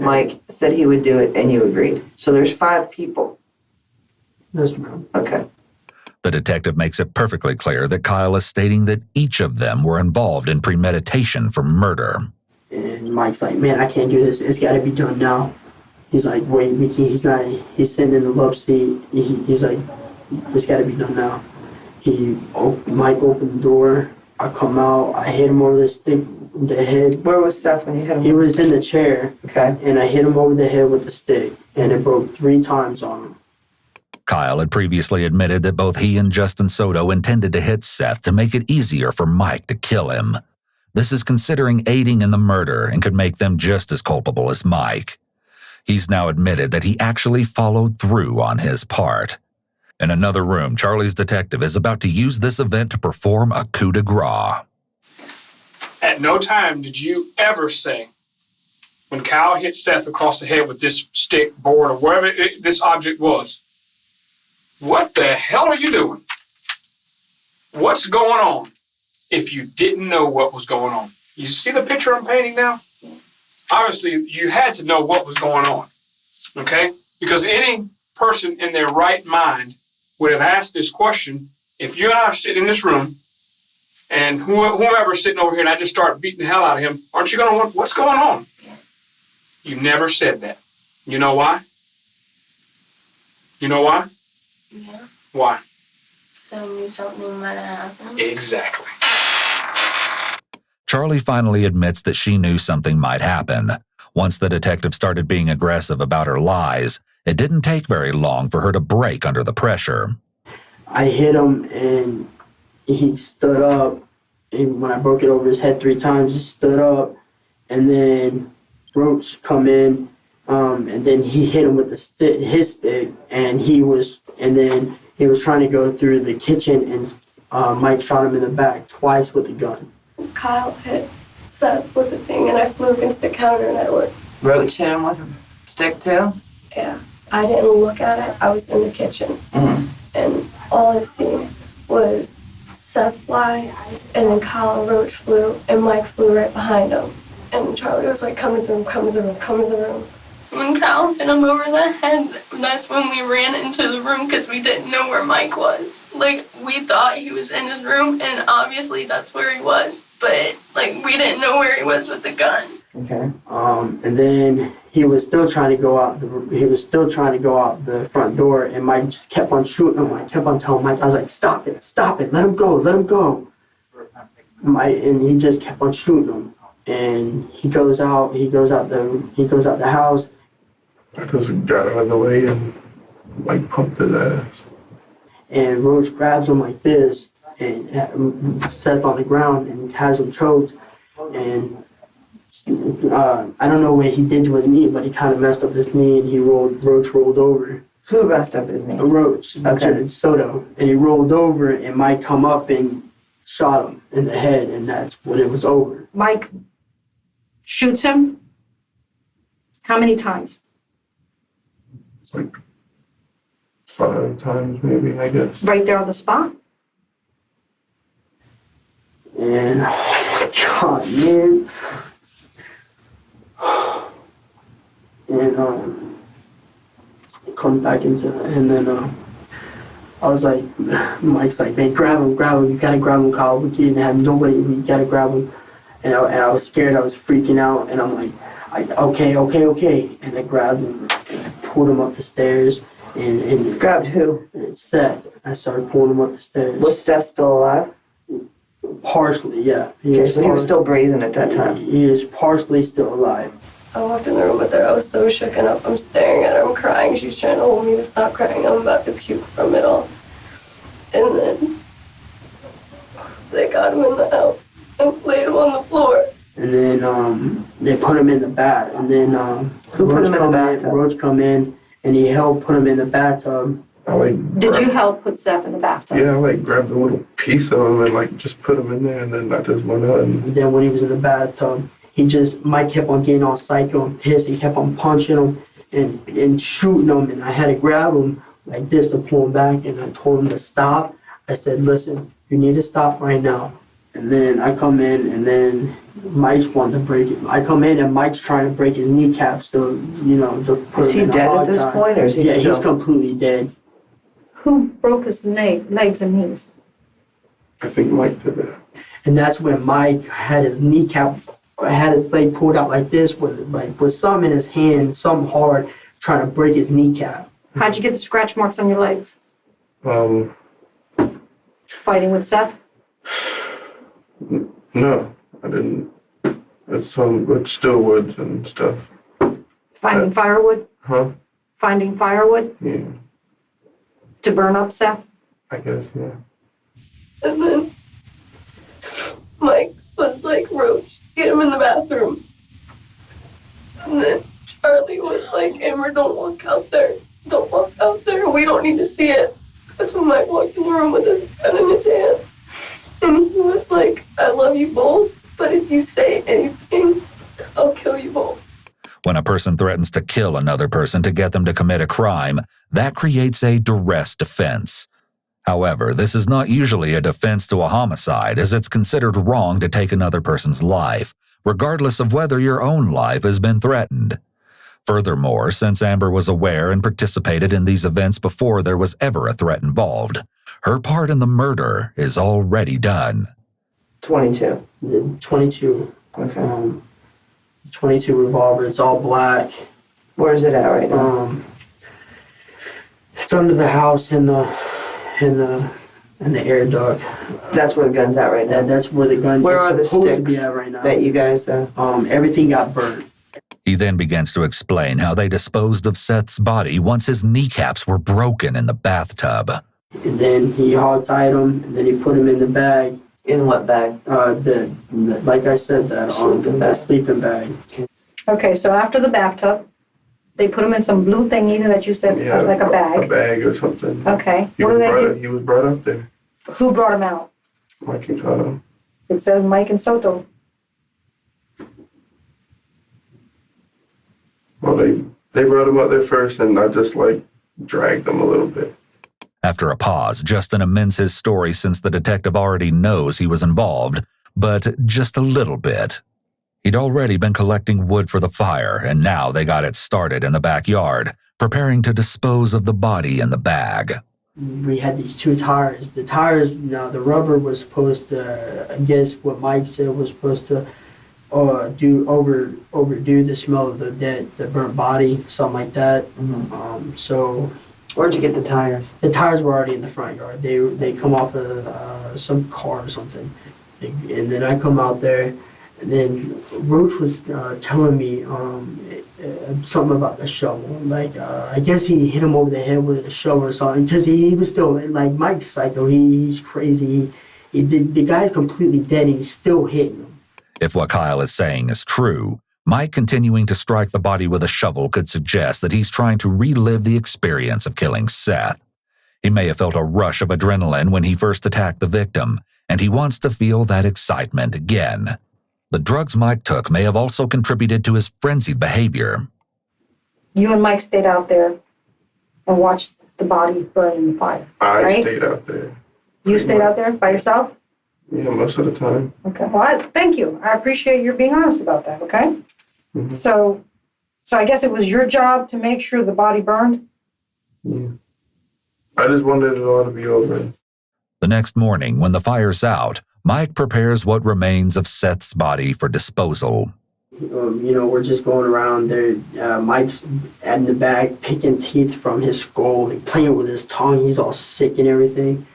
Mike said he would do it and you agreed. So there's 5 people. Yes, ma'am. Okay. The detective makes it perfectly clear that Kyle is stating that each of them were involved in premeditation for murder. And Mike's like, man, I can't do this. It's got to be done now. He's like, wait, Mickey, he's not. He's sitting in the love seat. He's like, it's got to be done now. Mike opened the door. I come out. I hit him over the stick, the head. Where was Seth when you hit him? He was in the chair. Okay. And I hit him over the head with the stick, and it broke 3 times on him. Kyle had previously admitted that both he and Justin Soto intended to hit Seth to make it easier for Mike to kill him. This is considering aiding in the murder and could make them just as culpable as Mike. He's now admitted that he actually followed through on his part. In another room, Charlie's detective is about to use this event to perform a coup de grace. At no time did you ever say, when Kyle hit Seth across the head with this stick, board, or whatever this object was, what the hell are you doing? What's going on? If you didn't know what was going on. You see the picture I'm painting now? Obviously, you had to know what was going on, okay? Because any person in their right mind would have asked this question. If you and I are sitting in this room, and whoever's sitting over here, and I just start beating the hell out of him, aren't you going to want, what's going on? You never said that. You know why? You know why? Yeah. Why? So I knew something might have happened. Exactly. Charlie finally admits that she knew something might happen. Once the detective started being aggressive about her lies, it didn't take very long for her to break under the pressure. I hit him, and he stood up. And when I broke it over his head 3 times, he stood up. And then Roach come in, and then he hit him with his stick, and then he was trying to go through the kitchen, and Mike shot him in the back twice with a gun. Kyle hit Seth with the thing, and I flew against the counter, and I looked. Roach hit him with a stick too? Yeah, I didn't look at it. I was in the kitchen, and all I seen was Seth fly, and then Kyle and Roach flew, and Mike flew right behind him. And Charlie was like, come to the room, come to the room, come to the room. When Kyle hit him over the head, that's when we ran into the room because we didn't know where Mike was. Like, we thought he was in his room, and obviously that's where he was. But, like, we didn't know where he was with the gun. Okay. And then he was still trying to go out the front door, and Mike just kept on shooting him. I kept on telling Mike, I was like, stop it, let him go. And he just kept on shooting him. And he goes out the house. I just got out of the way and like pumped his ass. And Roach grabs him like this and Seth on the ground and has him choked. And I don't know what he did to his knee, but he kind of messed up his knee, and Roach rolled over. Who messed up his knee? Roach, Okay. Soto. And he rolled over, and Mike come up and shot him in the head, and that's when it was over. Mike shoots him. How many times? It's like 5 times maybe, I guess. Right there on the spot? And oh my God, man. And come back into, and then I was like, Mike's like, man, grab him, you gotta grab him, Kyle. We can't have nobody, we gotta grab him. And I was scared, I was freaking out, and I'm like, okay. And I grabbed him, and I pulled him up the stairs, and Grabbed who? Seth. I started pulling him up the stairs. Was Seth still alive? Partially, yeah. Okay, so he was still breathing at that time. He was partially still alive. I walked in the room with her. I was so shooken up. I'm staring at her. I'm crying. She's trying to hold me to stop crying. I'm about to puke from it all. And then they got him in the house and laid him on the floor. And then they put him in the bath. And then Who put him in the bathtub? Roach come in, and he helped put him in the bathtub. Did you help put Seth in the bathtub? Yeah, I like grabbed a little piece of him and like just put him in there, and then I just went out and And then when he was in the bathtub, Mike kept on getting all psycho and pissed, and kept on punching him and shooting him, and I had to grab him like this to pull him back, and I told him to stop. I said, listen, you need to stop right now. And then I come in, and then Mike's wanting to break it. I come in, and Mike's trying to break his kneecaps to put Is him he in a dead at hog this tie. point, or is he Yeah, still? he's completely dead. Who broke his legs and knees? I think Mike did that. And that's when Mike had his kneecap had his leg pulled out like this with some in his hand, some hard, trying to break his kneecap. How'd you get the scratch marks on your legs? Fighting with Seth? No, I didn't. It's with still woods and stuff. Finding firewood? Huh? Finding firewood Yeah, to burn up, Seth? I guess, yeah. And then Mike was like, Roach, get him in the bathroom. And then Charlie was like, Amber, don't walk out there. Don't walk out there. We don't need to see it. That's when Mike walked in the room with his gun in his hand. And he was like, I love you both, but if you say anything, I'll kill you both. When a person threatens to kill another person to get them to commit a crime, that creates a duress defense. However, this is not usually a defense to a homicide, as it's considered wrong to take another person's life, regardless of whether your own life has been threatened. Furthermore, since Amber was aware and participated in these events before there was ever a threat involved, her part in the murder is already done. 22. The 22. Okay. 22 revolver. It's all black. Where is it at right now? It's under the house in the air duct. That's where the gun's at right now. That's where the gun Where is are the supposed to be sticks at right now. that you guys... Everything got burnt. He then begins to explain how they disposed of Seth's body once his kneecaps were broken in the bathtub. And then he hog-tied him, and then he put him in the bag. In what bag? Like I said, that sleeping bag. Okay, so after the bathtub, they put him in some blue thingy that you said, Yeah, like a A bag. bag or something. Okay, what do they do? He was brought up there. Who brought him out? Mike and Cotto. It says Mike and Soto. Well, they brought him up there first, and I just dragged him a little bit. After a pause, Justin amends his story since the detective already knows he was involved, but just a little bit. He'd already been collecting wood for the fire, and now they got it started in the backyard, preparing to dispose of the body in the bag. We had these two tires. The tires, now the rubber was supposed to, I guess what Mike said was supposed to overdo the smell of the burnt body, something like that. Mm-hmm. So Where'd you get the tires? the tires were already in the front yard. They come off of some car or something. And then I come out there, and then Roach was telling me something about the shovel. I guess he hit him over the head with a shovel or something, because he was still, Mike's psycho. He's crazy. The guy's completely dead, and he's still hitting him. If what Kyle is saying is true, Mike continuing to strike the body with a shovel could suggest that he's trying to relive the experience of killing Seth. He may have felt a rush of adrenaline when he first attacked the victim, and he wants to feel that excitement again. The drugs Mike took may have also contributed to his frenzied behavior. You and Mike stayed out there and watched the body burn in the fire, I right? stayed out there. You stayed out there by yourself? Yeah, most of the time. Okay, well, thank you. I appreciate your being honest about that, okay? Mhm. So I guess it was your job to make sure the body burned? Yeah. I just wanted it all to be over. The next morning, when the fire's out, Mike prepares what remains of Seth's body for disposal. We're just going around there. Mike's in the bag picking teeth from his skull and playing with his tongue. He's all sick and everything.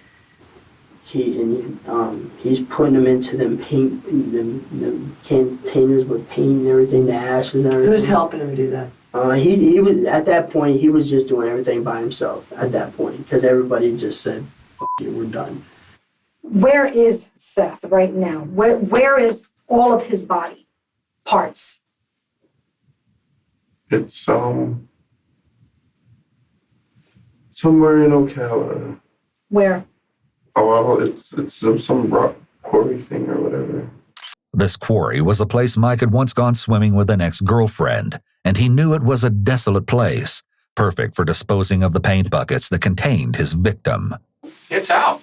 He's putting them into them paint, them containers with paint and everything, the ashes and everything. Who's helping him do that? He was at that point. He was just doing everything by himself at that point, because everybody just said, "F it, we're done." Where is Seth right now? Where is all of his body parts? It's somewhere in Ocala. Where? Oh, it's some rock quarry thing or whatever. This quarry was a place Mike had once gone swimming with an ex-girlfriend, and he knew it was a desolate place, perfect for disposing of the paint buckets that contained his victim. It's out.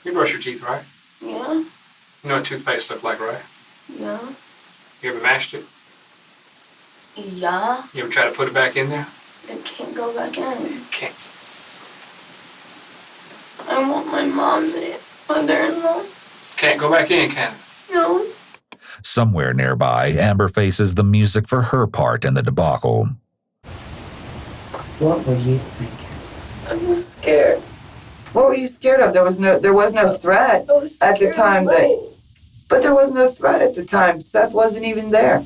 You brush your teeth, right? Yeah, You know what toothpaste look like, right? yeah, You ever mashed it? yeah. You ever try to put it back in there? It can't go back in. Can't. I want my mother-in-law. Can't go back in, can it? No. Somewhere nearby, Amber faces the music for her part in the debacle. What were you thinking? I was scared. What were you scared of? There was no threat I was scared at the time but there was no threat at the time. Seth wasn't even there.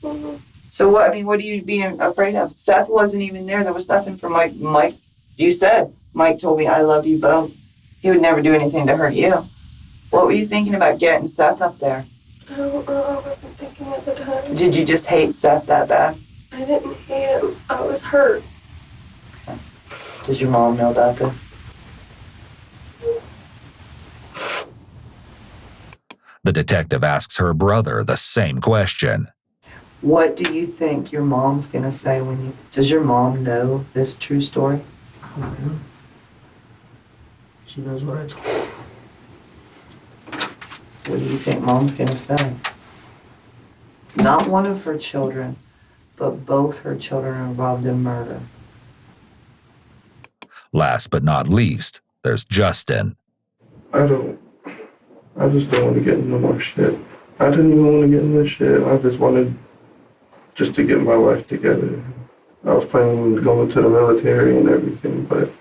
Mm-hmm. So what are you being afraid of? Seth wasn't even there. There was nothing for Mike. You said, Mike told me, I love you both. He would never do anything to hurt you. What were you thinking about getting Seth up there? I don't know. I wasn't thinking at the time. Did you just hate Seth that bad? I didn't hate him. I was hurt. Does your mom know about this? The detective asks her brother the same question. What do you think your mom's going to say does your mom know this true story? Oh, yeah. She knows what I told her. What do you think mom's going to say? Not one of her children, but both her children are involved in murder. Last but not least, there's Justin. I just don't want to get into more shit. I didn't even want to get into shit. I just wanted to get my life together. I was planning on going to the military and everything, but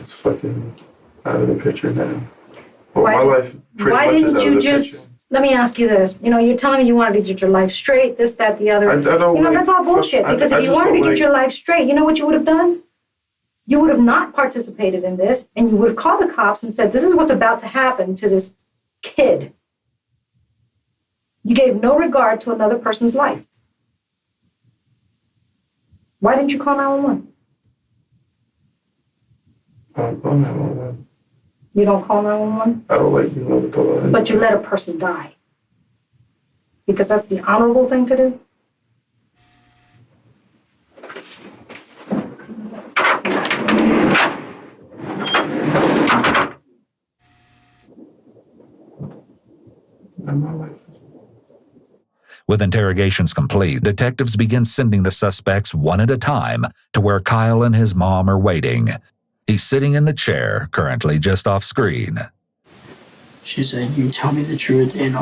it's fucking out of the picture now. Well, my life pretty Why much is didn't out you of the just, picture. let me ask you this, you're telling me you wanted to get your life straight, this, that, the other. I don't That's all bullshit, because if you wanted to get your life straight, you know what you would have done? You would have not participated in this, and you would have called the cops and said, this is what's about to happen to this kid. You gave no regard to another person's life. Why didn't you call 911? I don't call 911. You don't call 911? I don't like being over the line. But you let a person die. Because that's the honorable thing to do? And my life is... With interrogations complete, detectives begin sending the suspects one at a time to where Kyle and his mom are waiting. He's sitting in the chair, currently just off screen. She said, you tell me the truth and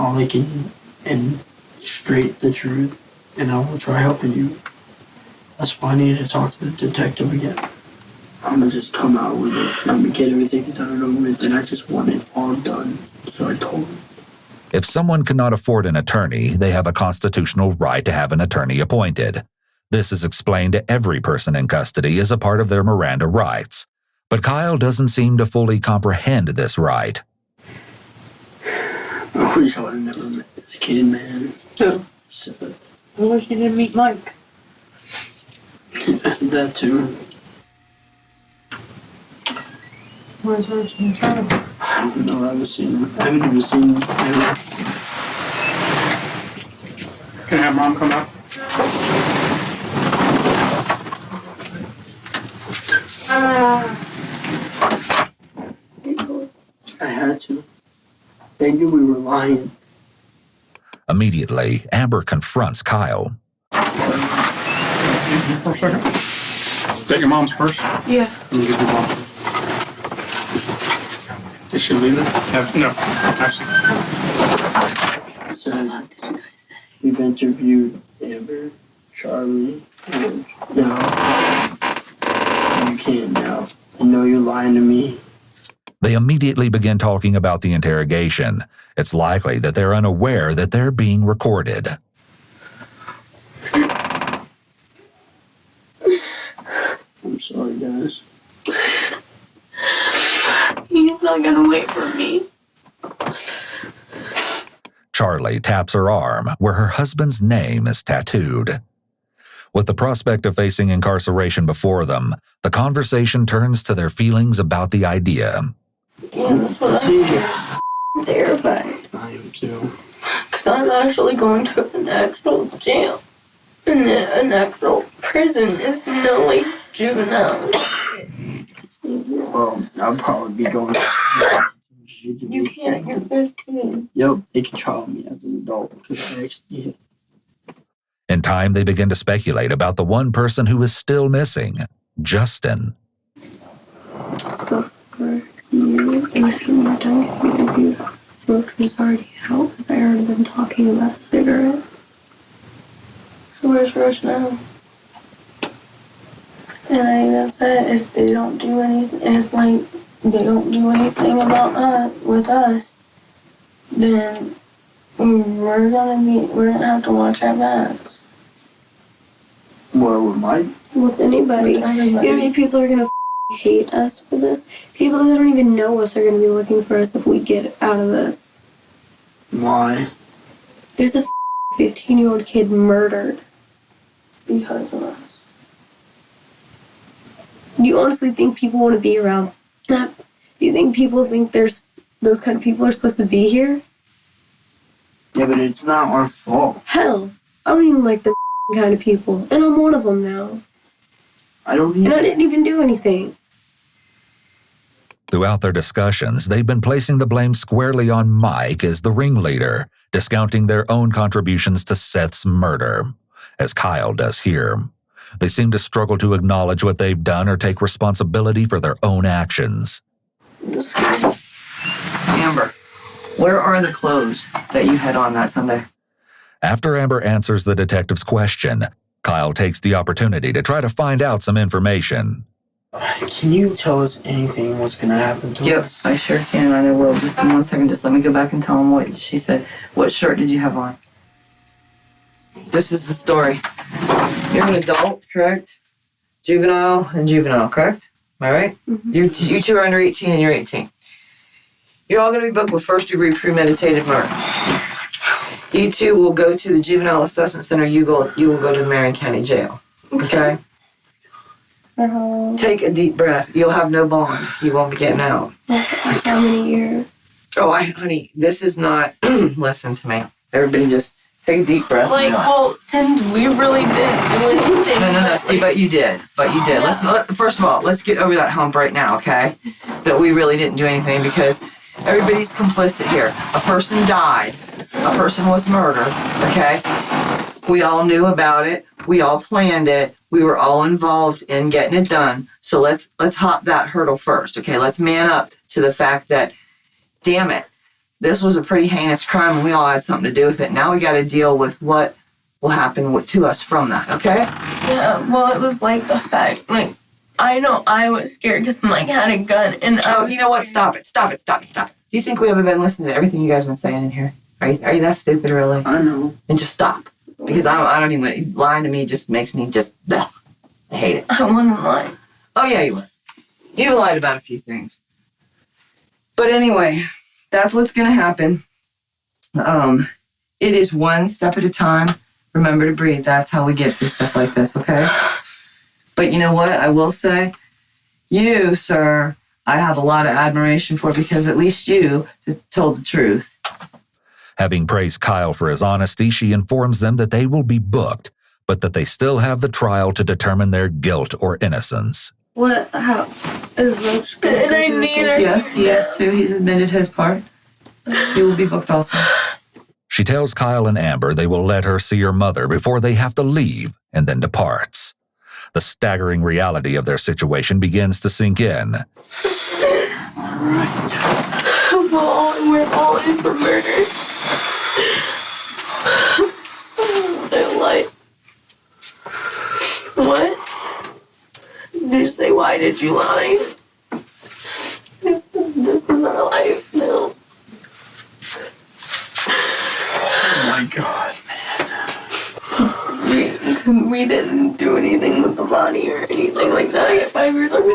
and straight the truth, and I will try helping you. That's why I need to talk to the detective again. I'm gonna just come out with it, and I'm gonna get everything done and over with, and I just want it all done. So I told him. If someone cannot afford an attorney, they have a constitutional right to have an attorney appointed. This is explained to every person in custody as a part of their Miranda rights. But Kyle doesn't seem to fully comprehend this right. I wish I would have never met this kid, man. Who? So, I wish you didn't meet Mike. that too. Where's her child? I don't know. I haven't even seen him. Can I have mom come out? I had to. They knew we were lying. Immediately, Amber confronts Kyle. For a second. Is that your mom's purse? Yeah. Let me give your mom. Did she leave it? No, actually. So, we've interviewed Amber, Charlie, and now you can't now. I know you're lying to me. They immediately begin talking about the interrogation. It's likely that they're unaware that they're being recorded. I'm sorry, guys. He's not gonna wait for me. Charlie taps her arm where her husband's name is tattooed. With the prospect of facing incarceration before them, the conversation turns to their feelings about the idea. Yeah, that's what I'm terrified. I am too. Because I'm actually going to an actual jail. And then an actual prison. It's no like juvenile. Well, I'll probably be going. You can't, you're 15. Yep, they can trial me as an adult because I actually hit. In time, they begin to speculate about the one person who is still missing, Justin. So for you, and if you want to give me a Roach was already out because I heard them talking about a cigarette. So where's Roach now? And I even said if they don't do anything, if like they don't do anything about us with us, then we're gonna have to watch our backs. What with Mike? With anybody. With everybody. Maybe people are gonna hate us for this. People that don't even know us are gonna be looking for us if we get out of this. Why? There's a 15-year-old kid murdered because of us. Do you honestly think people want to be around that? Do you think people think there's those kind of people are supposed to be here? Yeah, but it's not our fault. Hell, I don't even like the kind of people, and I'm one of them now. I don't And I even. didn't even do anything. Throughout their discussions, they've been placing the blame squarely on Mike as the ringleader, discounting their own contributions to Seth's murder, as Kyle does here. They seem to struggle to acknowledge what they've done or take responsibility for their own actions. Amber, where are the clothes that you had on that Sunday? After Amber answers the detective's question, Kyle takes the opportunity to try to find out some information. Can you tell us anything what's gonna happen to us? I sure can, and I will. Just in 1 second, just let me go back and tell him what she said. What shirt did you have on? This is the story. You're an adult, correct? Juvenile and juvenile, correct? Am I right? Mhm. You two are under 18 and you're 18. You're all going to be booked with first-degree premeditated murder. You two will go to the juvenile assessment center. You will go to the Marion County Jail. Okay? For how long? Take a deep breath. You'll have no bond. You won't be getting out. Like how many years? Oh, honey, this is not. Listen to me. Everybody, just take a deep breath. Like, well, since we really didn't do anything. No. See, but you did. First of all, let's get over that hump right now, okay? That we really didn't do anything because everybody's complicit here. A person died. A person was murdered, okay? We all knew about it. We all planned it. We were all involved in getting it done. So let's hop that hurdle first, okay? Let's man up to the fact that, damn it, this was a pretty heinous crime and we all had something to do with it. Now we got to deal with what will happen to us from that, okay? Yeah, well, it was like the fact, like, I know I was scared because Mike had a gun and I was You know what? scared. Stop it. Do you think we haven't been listening to everything you guys have been saying in here? Are you that stupid, really? I know. And just stop. Because I don't even, lying to me just makes me just, ugh, I hate it. I wasn't lying. Oh, yeah, you were. You lied about a few things. But anyway, that's what's going to happen. It is one step at a time. Remember to breathe. That's how we get through stuff like this, okay? But you know what? I will say, you, sir, I have a lot of admiration for because at least you told the truth. Having praised Kyle for his honesty, she informs them that they will be booked, but that they still have the trial to determine their guilt or innocence. What? How? Is Roach gonna And go I through the need same her. thing? Yes, he is too. He's admitted his part. He will be booked also. She tells Kyle and Amber they will let her see her mother before they have to leave, and then departs. The staggering reality of their situation begins to sink in. We're all in for murder. I lied. What? Did you say, why did you lie? This is our life now. Oh my God. We didn't do anything with the body or anything like that. I get 5 years, I'm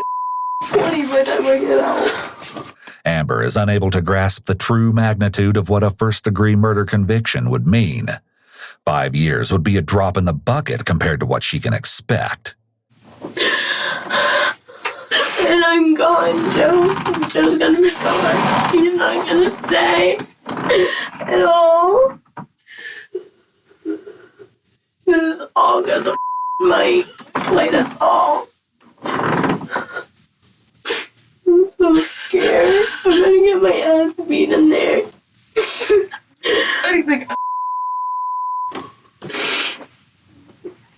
20 by the time I get out. Amber is unable to grasp the true magnitude of what a first-degree murder conviction would mean. 5 years would be a drop in the bucket compared to what she can expect. And I'm gone, Joe. Joe's gonna be gone. He's not gonna stay at all. This is all because of Mike. Played us all. I'm so scared. I'm gonna get my ass beat in there. I think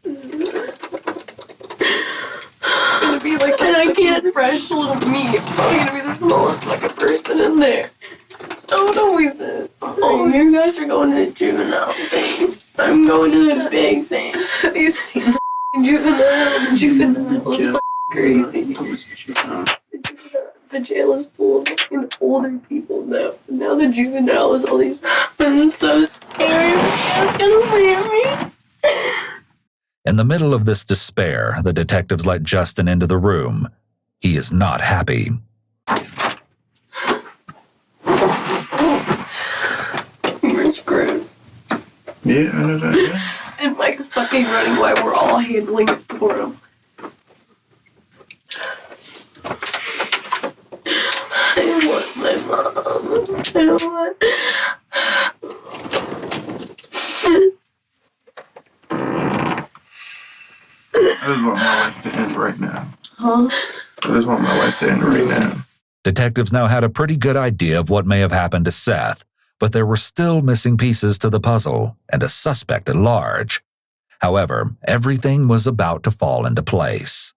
it's gonna be like and I can't fresh little meat. I'm probably gonna be the smallest fucking person in there. Don't always this. Oh, you guys are going to the juvenile thing. I'm going to the big thing. Have you seen the juvenile? The juvenile is crazy. The jail is full of fucking older people now. Now the juvenile is all these. I'm so scared. It's gonna leave me. In the middle of this despair, the detectives let Justin into the room. He is not happy. We're screwed. Yeah, I know that. Yeah. And Mike's fucking running while we're all handling it for him. I want my mom. I don't want. I just want my life to end right now. Huh? I just want my life to end right now. Detectives now had a pretty good idea of what may have happened to Seth, but there were still missing pieces to the puzzle and a suspect at large. However, everything was about to fall into place.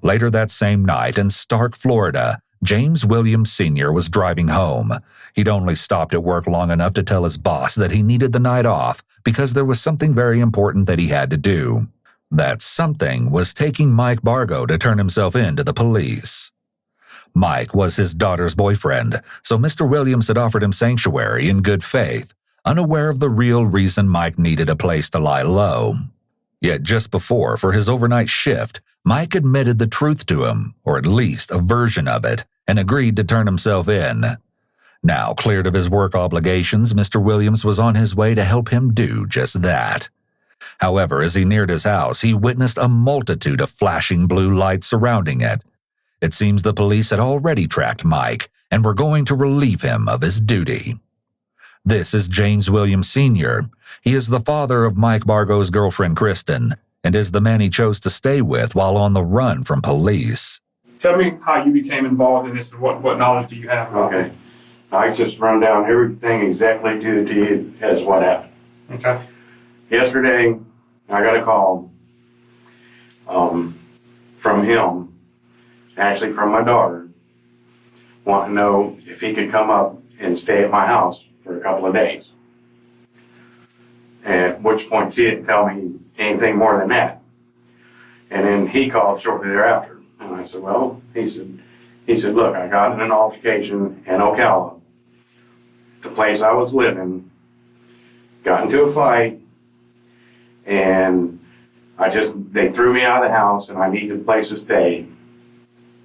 Later that same night in Stark, Florida, James Williams Sr. was driving home. He'd only stopped at work long enough to tell his boss that he needed the night off because there was something very important that he had to do. That something was taking Mike Bargo to turn himself in to the police. Mike was his daughter's boyfriend, so Mr. Williams had offered him sanctuary in good faith, unaware of the real reason Mike needed a place to lie low. Yet just before, for his overnight shift, Mike admitted the truth to him, or at least a version of it, and agreed to turn himself in. Now cleared of his work obligations, Mr. Williams was on his way to help him do just that. However, as he neared his house, he witnessed a multitude of flashing blue lights surrounding it. It seems the police had already tracked Mike and were going to relieve him of his duty. This is James Williams Sr. He is the father of Mike Bargo's girlfriend, Kristen, and is the man he chose to stay with while on the run from police. Tell me how you became involved in this and what knowledge do you have? Okay. I just run down everything exactly to you as what happened. Okay. Yesterday, I got a call from him, actually from my daughter, wanting to know if he could come up and stay at my house for a couple of days. At which point she didn't tell me anything more than that. And then he called shortly thereafter. And I said, well, he said, look, I got in an altercation in Ocala, the place I was living, got into a fight, and they threw me out of the house and I needed a place to stay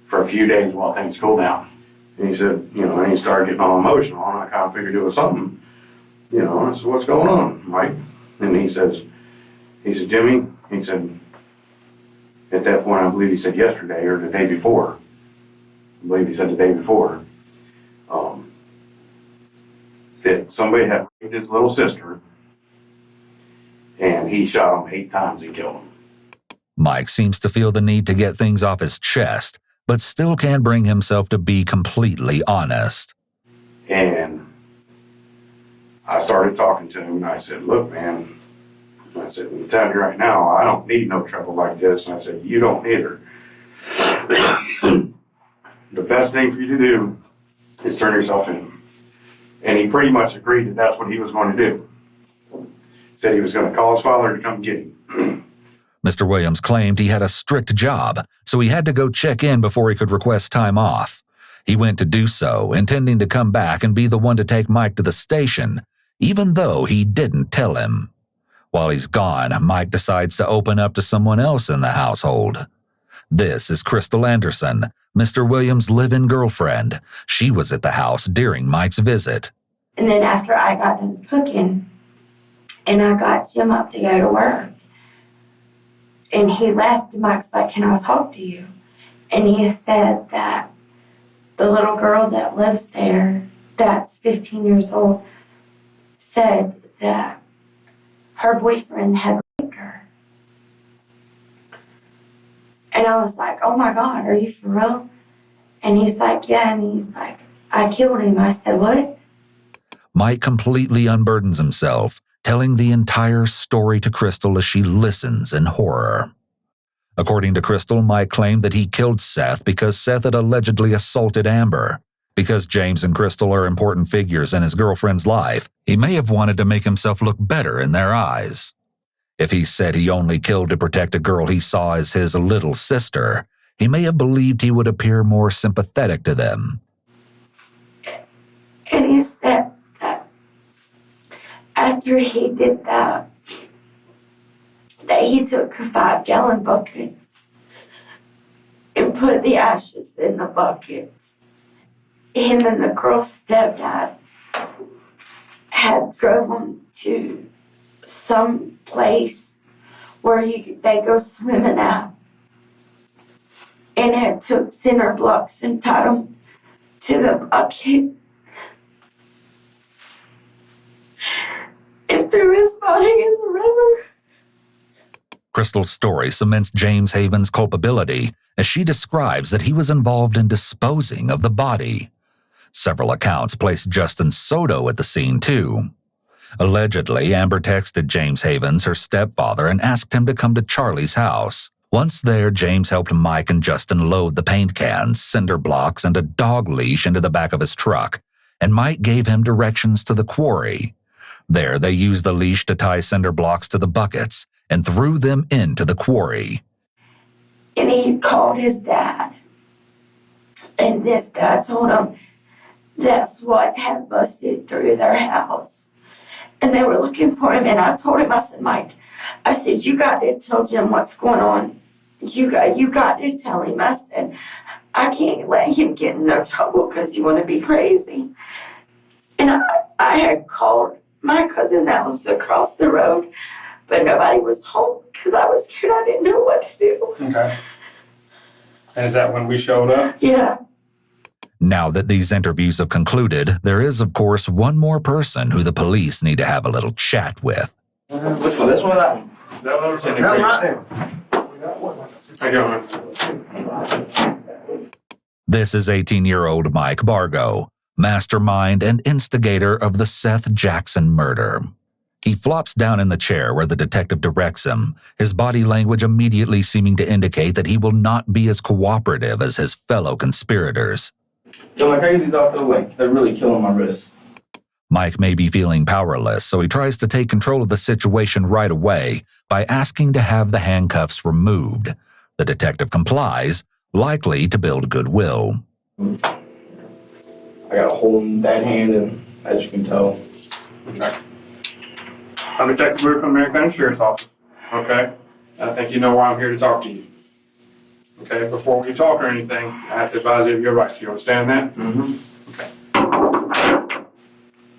for a few days while things cooled down. And he said, and he started getting all emotional, and I kind of figured it was something, and I said, what's going on, Mike? And he said, Jimmy, he said, at that point, I believe he said yesterday or the day before, I believe he said the day before, that somebody had raped his little sister, and he shot him 8 times and killed him. Mike seems to feel the need to get things off his chest, but still can't bring himself to be completely honest. And I started talking to him, and I said, look, man, I said, I'm telling you right now, I don't need no trouble like this. And I said, you don't either. The best thing for you to do is turn yourself in. And he pretty much agreed that that's what he was going to do. Said he was going to call his father to come get him. Mr. Williams claimed he had a strict job, so he had to go check in before he could request time off. He went to do so, intending to come back and be the one to take Mike to the station, even though he didn't tell him. While he's gone, Mike decides to open up to someone else in the household. This is Crystal Anderson, Mr. Williams' live-in girlfriend. She was at the house during Mike's visit. And then after I got done cooking, and I got Jim up to go to work, and he left, Mike's like, can I talk to you? And he said that the little girl that lives there, that's 15 years old, said that her boyfriend had raped her. And I was like, oh my God, are you for real? And he's like, yeah. And he's like, I killed him. I said, what? Mike completely unburdens himself, telling the entire story to Crystal as she listens in horror. According to Crystal, Mike claimed that he killed Seth because Seth had allegedly assaulted Amber. Because James and Crystal are important figures in his girlfriend's life, he may have wanted to make himself look better in their eyes. If he said he only killed to protect a girl he saw as his little sister, he may have believed he would appear more sympathetic to them. And he said that after he did that he took 5-gallon buckets and put the ashes in the buckets. Him and the girl's stepdad had drove them to some place where they go swimming at, and had took cinder blocks and tied them to the bucket and threw his body in the river. Crystal's story cements James Haven's culpability as she describes that he was involved in disposing of the body. Several accounts place Justin Soto at the scene, too. Allegedly, Amber texted James Havens, her stepfather, and asked him to come to Charlie's house. Once there, James helped Mike and Justin load the paint cans, cinder blocks, and a dog leash into the back of his truck, and Mike gave him directions to the quarry. There, they used the leash to tie cinder blocks to the buckets and threw them into the quarry. And he called his dad, and this dad told him that's what had busted through their house. And they were looking for him, and I told him, I said, Mike, I said, you got to tell Jim what's going on. You got to tell him. I said, I can't let him get in no trouble because you want to be crazy. And I had called my cousin that lives across the road, but nobody was home because I was scared. I didn't know what to do. Okay. And is that when we showed up? Yeah. Now that these interviews have concluded, there is, of course, one more person who the police need to have a little chat with. Which one? This one or that one? That one's in No, the not there. How you doing? This is 18-year-old Mike Bargo, mastermind and instigator of the Seth Jackson murder. He flops down in the chair where the detective directs him, his body language immediately seeming to indicate that he will not be as cooperative as his fellow conspirators. Yo, Mike, I get these off the way. They're really killing my wrist. Mike may be feeling powerless, so he tries to take control of the situation right away by asking to have the handcuffs removed. The detective complies, likely to build goodwill. I got a hole in that hand, and as you can tell. Okay. I'm Detective Brewer from American County Sheriff's Office. Okay? I think you know why I'm here to talk to you. Okay? Before we talk or anything, I have to advise you of your rights. You understand that? Mm-hmm. Okay.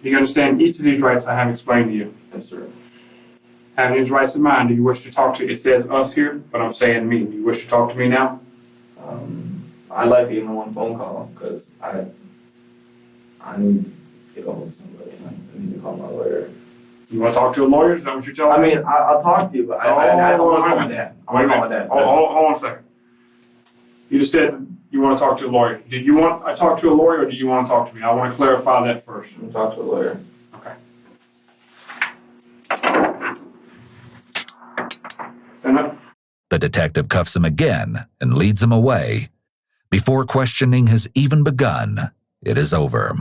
Do you understand each of these rights I have explained to you? Yes, sir. Having these rights in mind, do you wish to talk to, it says us here, but I'm saying me. Do you wish to talk to me now? I'd like to give him one phone call, because I need to get hold of somebody. I need to call my lawyer. You want to talk to a lawyer? Is that what you're telling me? I mean, I'll talk to you, but I don't want to call my dad. I want to call my dad. Hold on a second. You just said you want to talk to a lawyer. Do you want I talk to a lawyer or do you want to talk to me? I want to clarify that first. I'm going to talk to a lawyer. Okay. Stand up. The detective cuffs him again and leads him away. Before questioning has even begun, it is over.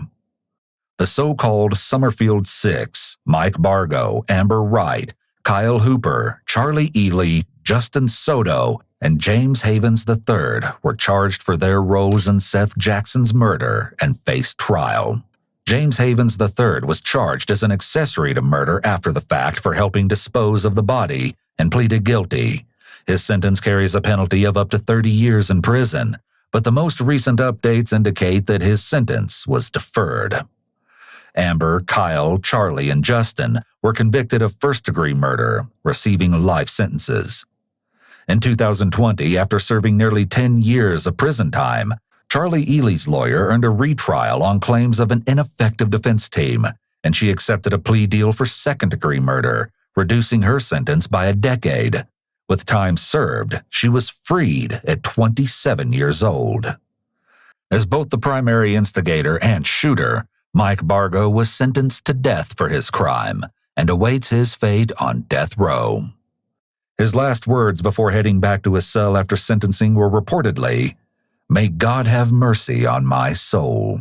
The so-called Summerfield Six, Mike Bargo, Amber Wright, Kyle Hooper, Charlie Ely, Justin Soto, and James Havens III were charged for their roles in Seth Jackson's murder and faced trial. James Havens III was charged as an accessory to murder after the fact for helping dispose of the body and pleaded guilty. His sentence carries a penalty of up to 30 years in prison, but the most recent updates indicate that his sentence was deferred. Amber, Kyle, Charlie, and Justin were convicted of first-degree murder, receiving life sentences. In 2020, after serving nearly 10 years of prison time, Charlie Ely's lawyer earned a retrial on claims of an ineffective defense team, and she accepted a plea deal for second-degree murder, reducing her sentence by a decade. With time served, she was freed at 27 years old. As both the primary instigator and shooter, Mike Bargo was sentenced to death for his crime and awaits his fate on death row. His last words before heading back to his cell after sentencing were reportedly, "May God have mercy on my soul."